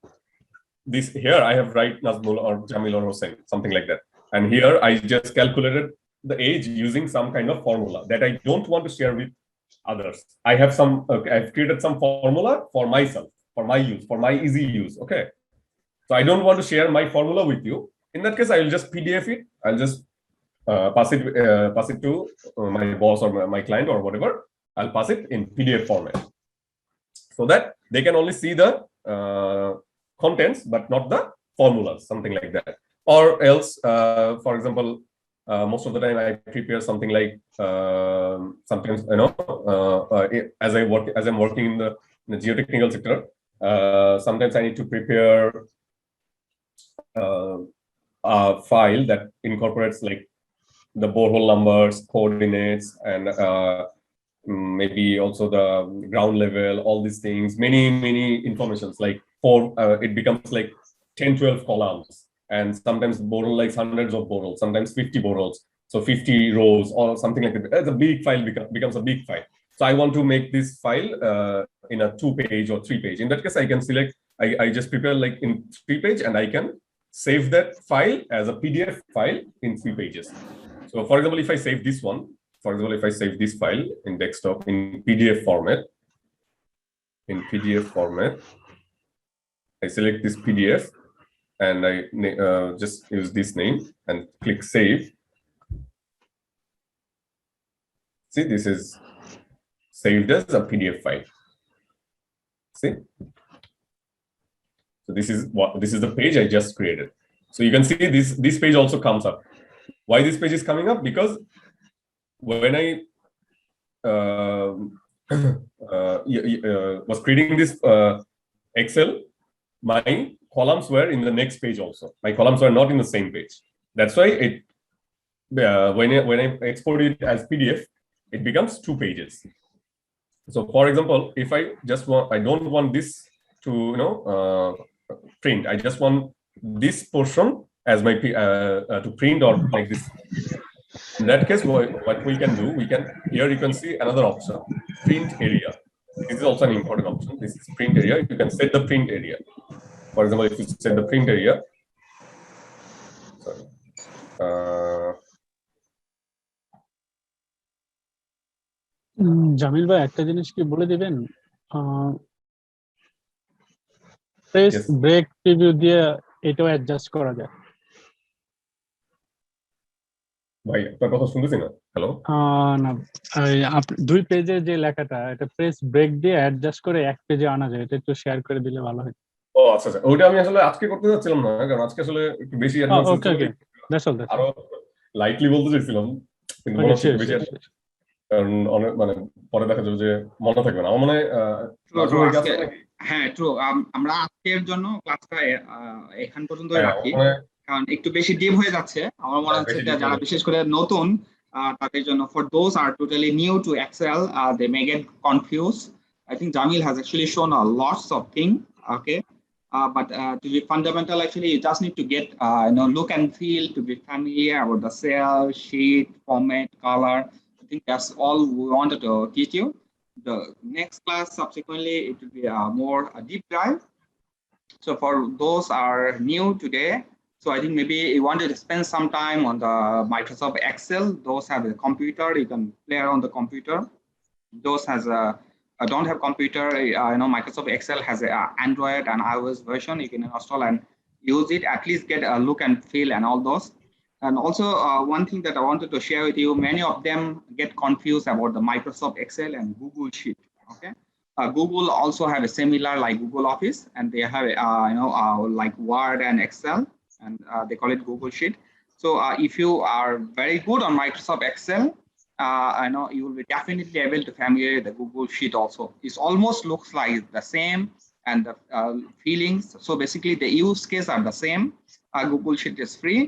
this here I have write Nazmul or Jamil or Hossein, something like that. And here I just calculated the age using some kind of formula that I don't want to share with others. I have some, I've created some formula for myself, for my use, for my easy use. Okay. So I don't want to share my formula with you. In that case, I will just PDF it. I'll just pass it to my boss or my client or whatever. I'll pass it in PDF format so that they can only see the contents but not the formulas, something like that. Or else, for example, most of the time I prepare something like sometimes as I'm working in the geotechnical sector, sometimes I need to prepare a file that incorporates like the borehole numbers, coordinates, and maybe also the ground level, all these things, many informations, like it becomes like 10-12 columns, and sometimes borehole like hundreds of boreholes, sometimes 50 boreholes, so 50 rows or something like that. It's a big file, becomes a big file. So I want to make this file in a 2-page or 3-page. In that case, I can select, I just prepare like in 3-page, and I can save that file as a PDF file in 3 pages. So for example, if I save this one, for example, if I save this file in desktop in PDF format, I select this PDF and I just use this name and click save. See, this is saved as a PDF file. See? So this is the page I just created. So you can see this page also comes up. Why this page is coming up? Because when I was creating this Excel, my columns were in the next page also. My columns were not in the same page. That's why it when I export it as PDF, it becomes 2 pages. So for example, if I don't want this to print. I just want this portion as my to print or like this. In that case, what we can do, here you can see another option, print area. This is also an important option. This is print area. You can set the print area. For example, if you set the print area, Jamil ভাই একটা জিনিস কি বলে দিবেন, press break preview দিয়ে এটাও adjust করা যায়। ভাই আপনার কথা শুনতেছি না। হ্যালো, না 2 পেজে যে লেখাটা, এটা প্রেস ব্রেক দিয়ে অ্যাডজাস্ট করে 1 পেজে আনা যায়, এটা একটু শেয়ার করে দিলে ভালো হয়। ও আচ্ছা, ওইটা আমি আসলে আজকে করতে যাচ্ছিলাম না, কারণ আজকে আসলে একটু বেশি অ্যাডভান্স আরো লাইটলি বলতে চাইছিলাম, কিন্তু মনে হচ্ছে বেশি, কারণ অনেক মানে পরে দেখা যাবে যে মনে থাকবে না। আমার মনে হ্যাঁ ট্রু, আমরা আজকের জন্য ক্লাসটা এখান পর্যন্তই রাখি, কারণ একটু বেশি ডিপ হয়ে যাচ্ছে। আমার মনে হচ্ছে যারা বিশেষ করে নতুন তাদের জন্য, for those are totally new to Excel, they may get confused. I think Jamil has actually shown a lots of things, okay, but to be fundamental, actually you just need to get look and feel, to be familiar about the cell, sheet, format, color. I think that's all we wanted to teach you. The next class subsequently it will be more a deep dive. So for those are new today, so I think maybe you wanted to spend some time on the Microsoft Excel. Those have a computer, you can play around the computer. Those has don't have computer, Microsoft Excel has a Android and iOS version. You can install and use it, at least get a look and feel and all those. And also one thing that I wanted to share with you, many of them get confused about the Microsoft Excel and Google Sheet. Okay, Google also have a similar like Google Office, and they have like Word and Excel, and they call it Google Sheet. So if you are very good on Microsoft Excel, I know you will be definitely able to familiar with the Google Sheet also. It almost looks like the same, and the feelings. So basically the use case are the same. Google Sheet is free.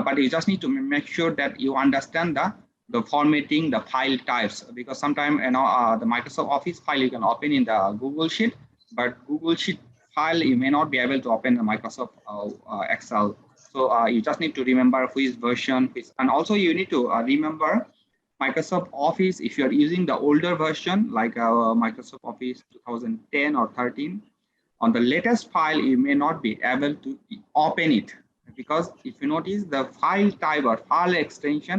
But you just need to make sure that you understand the formatting, the file types, because sometimes the Microsoft Office file you can open in the Google Sheet, but Google Sheet file you may not be able to open the Microsoft Excel. So you just need to remember which version, and also you need to remember Microsoft Office. If you are using the older version like Microsoft Office 2010 or 13, on the latest file you may not be able to open it. Because if you notice the file type or file extension,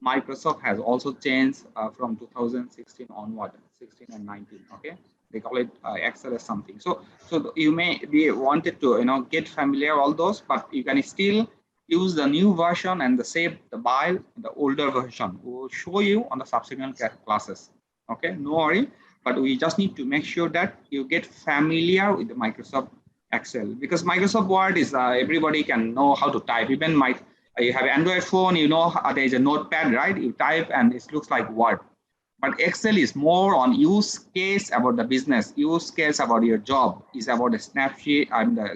Microsoft has also changed from 2016 onward, 16 and 19. Okay, they call it Excel or something. So you may be wanted to get familiar all those, but you can still use the new version and save the older version. We will show you on the subsequent classes. Okay, no worry, but we just need to make sure that you get familiar with the Microsoft Excel, because Microsoft Word is everybody can know how to type. Even you have an Android phone, you know there is a notepad, right? You type and it looks like Word. But Excel is more on use case about the business, use case about your job. It's about the snapshot and the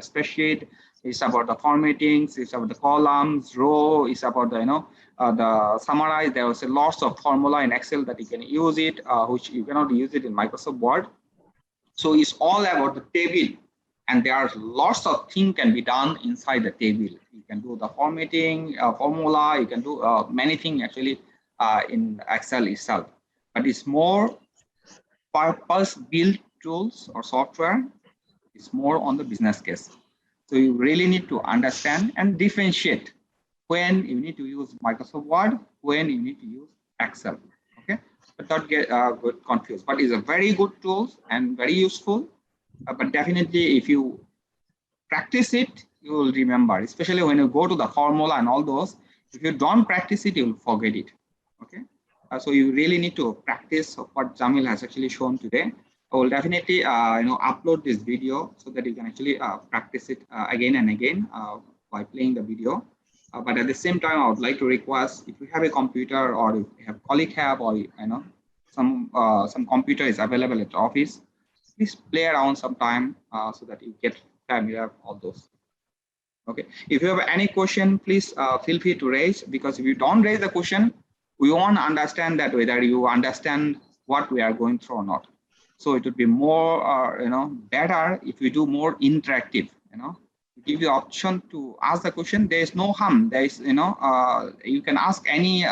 spreadsheet. It's about the formattings. It's about the columns, row. It's about the the summarize. There was lots of formula in Excel that you can use it, which you cannot use it in Microsoft Word. So it's all about the table, and there are lots of things can be done inside the table. You can do the formatting, formula. You can do many things actually in Excel itself. But it's more purpose-built tools or software. It's more on the business case. So you really need to understand and differentiate when you need to use Microsoft Word, when you need to use Excel. Okay, but don't get confused. But it's a very good tool and very useful. But definitely, if you practice it, you will remember. Especially when you go to the formula and all those. If you don't practice it, you will forget it. Okay. So you really need to practice what Jamil has actually shown today. I will definitely upload this video so that you can actually practice it again and again by playing the video. But at the same time, I would like to request, if you have a computer or if you have colleague have, or some computer is available at the office, please play around sometime so that you get familiar with all those. Okay. If you have any question, please feel free to raise, because if you don't raise the question, we won't understand that whether you understand what we are going through or not. So it would be more, better if we do more interactive. Give you option to ask the question. There is no harm. There is, you can ask any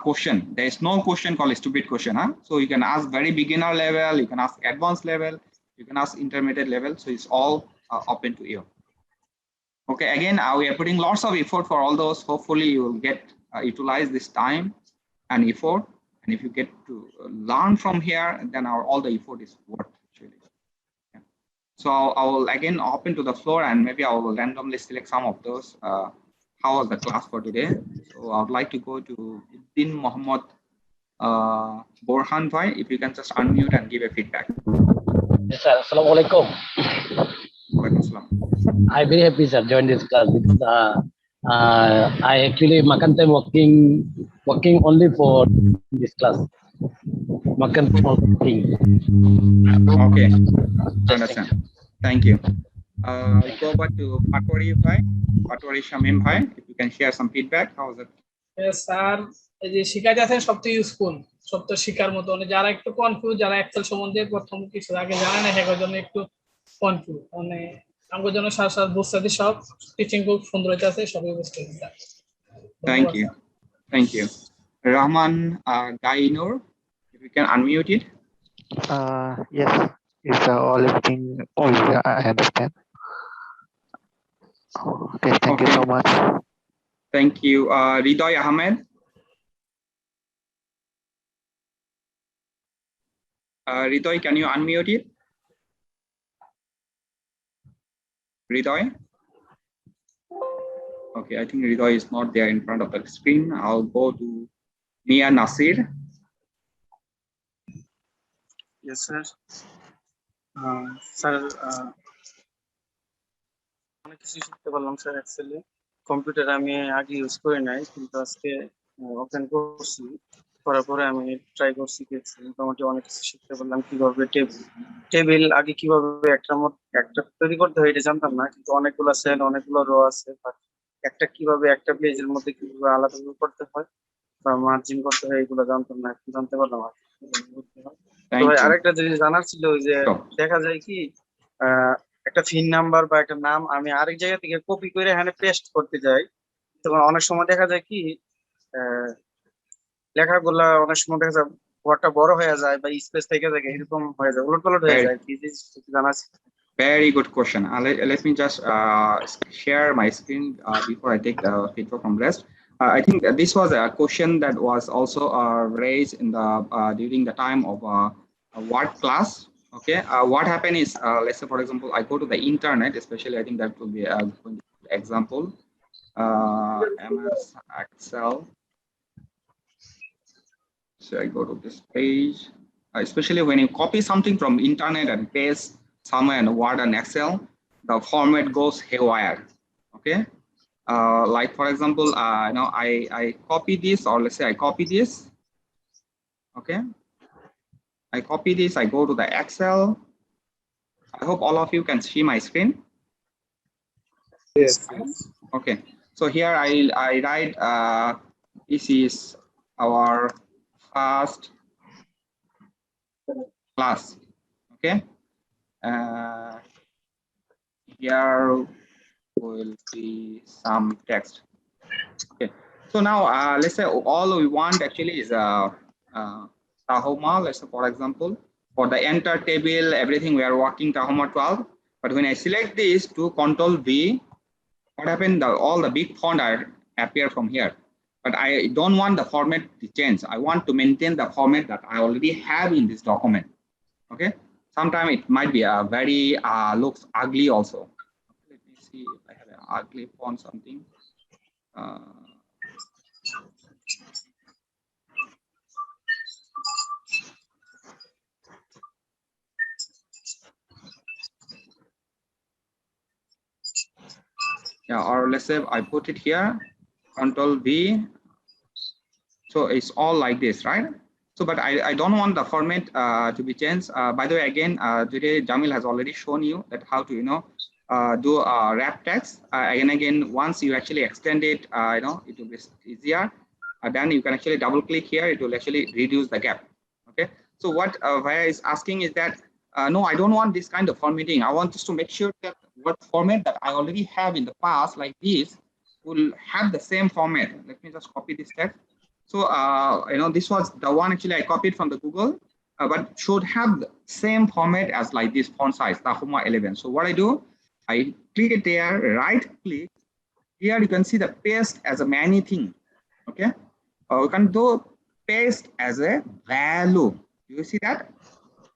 question. There is no question called a stupid question. So you can ask very beginner level. You can ask advanced level. You can ask intermediate level. So it's all open to you. Okay. Again, we are putting lots of effort for all those. Hopefully, you will get utilize this time and effort, and if you get to learn from here, then all the effort is worth actually. Yeah. So I will again open to the floor, and maybe I will randomly select some of those. How was the class for today? So I would like to go to Din Mohammed Borhan Bhai. If you can just unmute and give a feedback. Yes, sir. Assalamu alaikum. I'm very happy, sir, join this class because I actually Makan time working only for this class. Makan working. Okay, understand. Thank you. Go back to Patwari Bhai, Patwari Shamim Bhai. If you can share some feedback, how was it? Yes, sir. এই যে শিখাতে আছেন সবচেয়ে useful, সবচেয়ে শিকার মতো। যারা একটু কনফিউজ, যারা এক্সেল সম্বন্ধে প্রথম কিছু আগে জানে না, সেটার জন্য একটু কনফিউজ। আমার জন্য সারা বুঝতে সব টিচিং খুব সুন্দর হইতাছে, সবই বুঝতে পারছি। Thank you. Rahman Gainur, if you can unmute it. Yes, it's all everything. Oh, yeah, I understand. Okay, thank you so much. Thank you. Ridoy Ahmed. Ridoy, can you unmute it? Ridoy? Okay, I think Ridoy is not there in front of the screen. I'll go to Mia Nasir. Yes, sir. Sir, অনেক কিছু শিখতে পারলাম sir এক্সেলে। Computer আমি আগে use করি নাই, কিন্তু আজকে ওপেন করছি, করার পরে আমি ট্রাই করছি, মোটামুটি অনেক কিছু শিখতে পারলাম। কিভাবে টেবিল আগে কিভাবে একটা তৈরি করতে হয় এটা জানতাম না, কিন্তু অনেকগুলো সেল, অনেকগুলো রো আছে, একটা কিভাবে একটা পেজের মধ্যে কিভাবে আলাদা করতে হয় বা মার্জিন করতে হয় এগুলো জানতাম না, জানতে পারলাম। তো আরেকটা জিনিস জানার ছিল, ওই যে দেখা যায় কি একটা ফিন নাম্বার বা একটা নাম আমি আরেক জায়গা থেকে কপি করে এখানে পেস্ট করতে যাই, তখন অনেক সময় দেখা যায় কি লেখাগুলা অনেক সময় দেখা যায় ওয়ার্ডটা বড় হয়ে যায় বা স্পেস থেকে যায়, এরকম হয়ে যায়, উলটপালট হয়ে যায়। কি জানা আছে? Very good question. Let me just share my screen before I take the feedback from rest. I think this was a question that was also raised in the during the time of a Word class. Okay, what happened is, let's say for example, I go to the internet, especially I think that will be a example. MS Excel. So I go to this page, especially when you copy something from internet and paste somewhere in Word and Excel, the format goes haywire. Okay, like for example, you know, I copy this, or let's say I copy this. Okay, I copy this. I go to the Excel. I hope all of you can see my screen. Yes. Okay, so here I write this is our first class. Okay, here will be some text. Okay, so now let's say all we want actually is Tahoma. Let's say, for example, for the enter table, everything we are working Tahoma 12. But when I select this to Control V, what happened? All the big font appear from here. But I don't want the format to change. I want to maintain the format that I already have in this document. Okay. Sometimes it might be a very looks ugly also. Let me see if I have an ugly font something. Yeah, or let's say I put it here, Control V. So it's all like this, right? So, but I don't want the format to be changed. By the way, again, today Jamil has already shown you that how to, you know, do wrap text. Again, once you actually extend it, you know, it will be easier. Then you can actually double click here. It will actually reduce the gap. Okay. So what Vaya is asking is that, no, I don't want this kind of formatting. I want just to make sure that what format that I already have in the past, like this, will have the same format. Let me just copy this text. So, you know, this was the one actually I copied from the Google, but should have the same format as like this font size, Tahoma 11. So what I do, I click it there, right click. Here you can see the paste as a many thing. Okay. We can do paste as a value. Do you see that?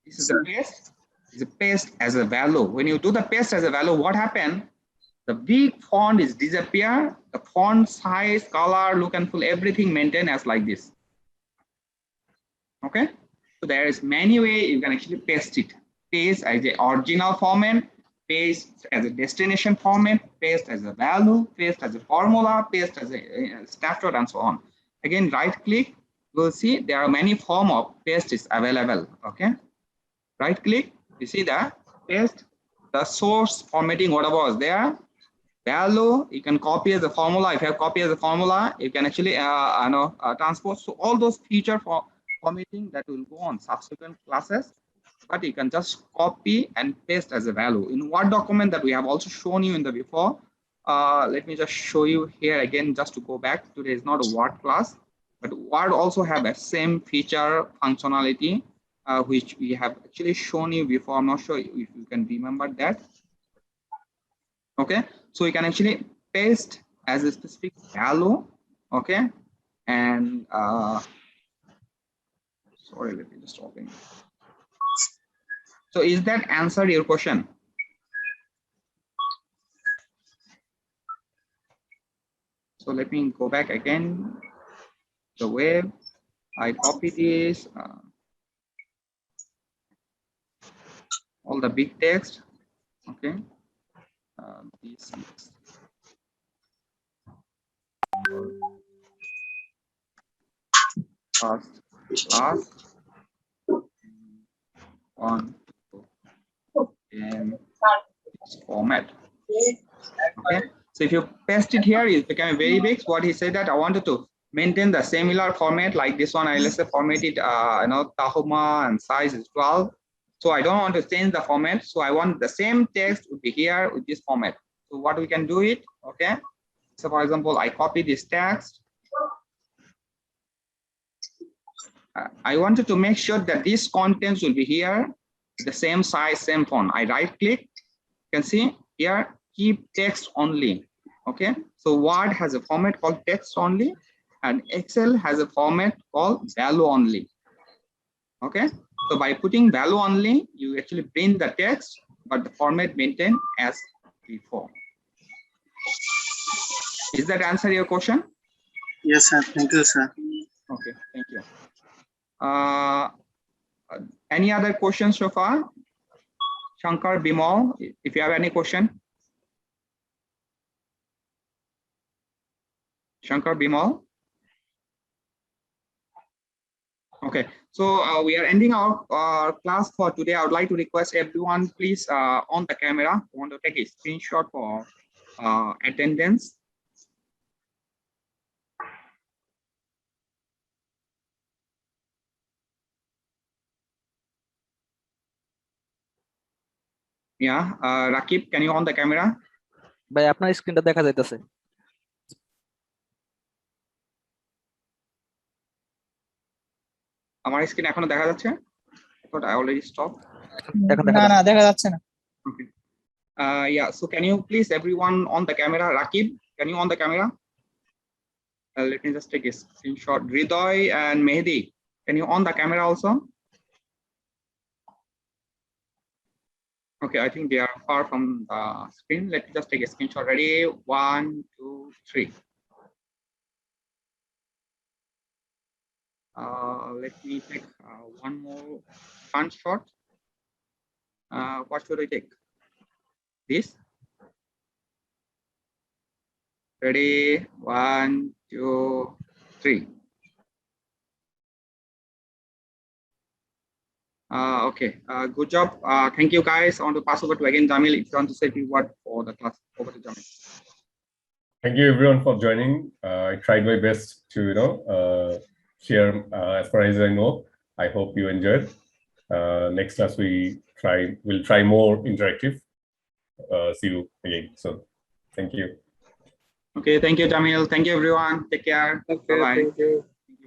This is the paste. This is a paste as a value. When you do the paste as a value, what happened? The big font is disappear. The font size, color, look and feel, everything maintained as like this. Okay. So there is many way you can actually paste it. Paste as the original format, paste as a destination format, paste as a value, paste as a formula, paste as a snapshot, and so on. Again, right click. You will see there are many form of paste is available. Okay. Right click. You see that paste, the source formatting, whatever was there. Value, you can copy as a formula. If you have copy as a formula, you can actually transpose. So all those feature for formatting that will go on subsequent classes, but you can just copy and paste as a value in Word document that we have also shown you in the before. Let me just show you here again, just to go back. Today is not a Word class, but Word also have a same feature functionality, which we have actually shown you before. I'm not sure if you can remember that. Okay, so you can actually paste as a specific value. Okay, and sorry, let me just open. So is that answer your question? So let me go back again. The web, I copy this, all the big text. Okay, this is first class on in this format. Okay, so if you paste it here, it became very big. What he said that I wanted to maintain the similar format like this one. I let's say format it, you know, Tahoma and size is 12. So I don't want to change the format. So I want the same text would be here with this format. So what we can do it, okay. So for example, I copy this text. I wanted to make sure that these contents will be here, the same size, same font. I right click, you can see here, keep text only. Okay, so Word has a format called text only, and Excel has a format called value only. Okay, so by putting value only, you actually print the text, but the format maintained as before. Is that answer your question? Yes, sir. Thank you, sir. Okay, thank you. Any other questions so far? Shankar, Bimal, if you have any question. Shankar, Bimal. Okay, so we are ending our class for today. I would like to request everyone, please, on the camera, want to take a screenshot for attendance. Yeah, Rakib, can you on the camera? ভাই আপনার স্ক্রিনটা দেখা যাইতেছে। আমার screen এখনো দেখা যাচ্ছে? But I already stopped. না না দেখা যাচ্ছে না। Okay. Yeah, so can you please everyone on the camera? Rakib, can you on the camera? Let me just take a screenshot. Ridoy and Mehdi, can you on the camera also? Okay, I think they are far from the screen. Let me just take a screenshot. Ready? 1, 2, 3. Let me take one more front shot. What should I take? This? Ready? 1, 2, 3. Okay, good job. Thank you guys. I want to pass over to again Jamil if you want to say a few words for the class. Over to Jamil. Thank you everyone for joining. I tried my best to share as far as I know. I hope you enjoyed. Next class we'll try more interactive. See you again. So thank you. Okay, thank you Jamil. Thank you everyone. Take care. Okay, Bye bye. thank you.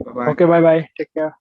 Bye bye. Okay, bye bye. Take care.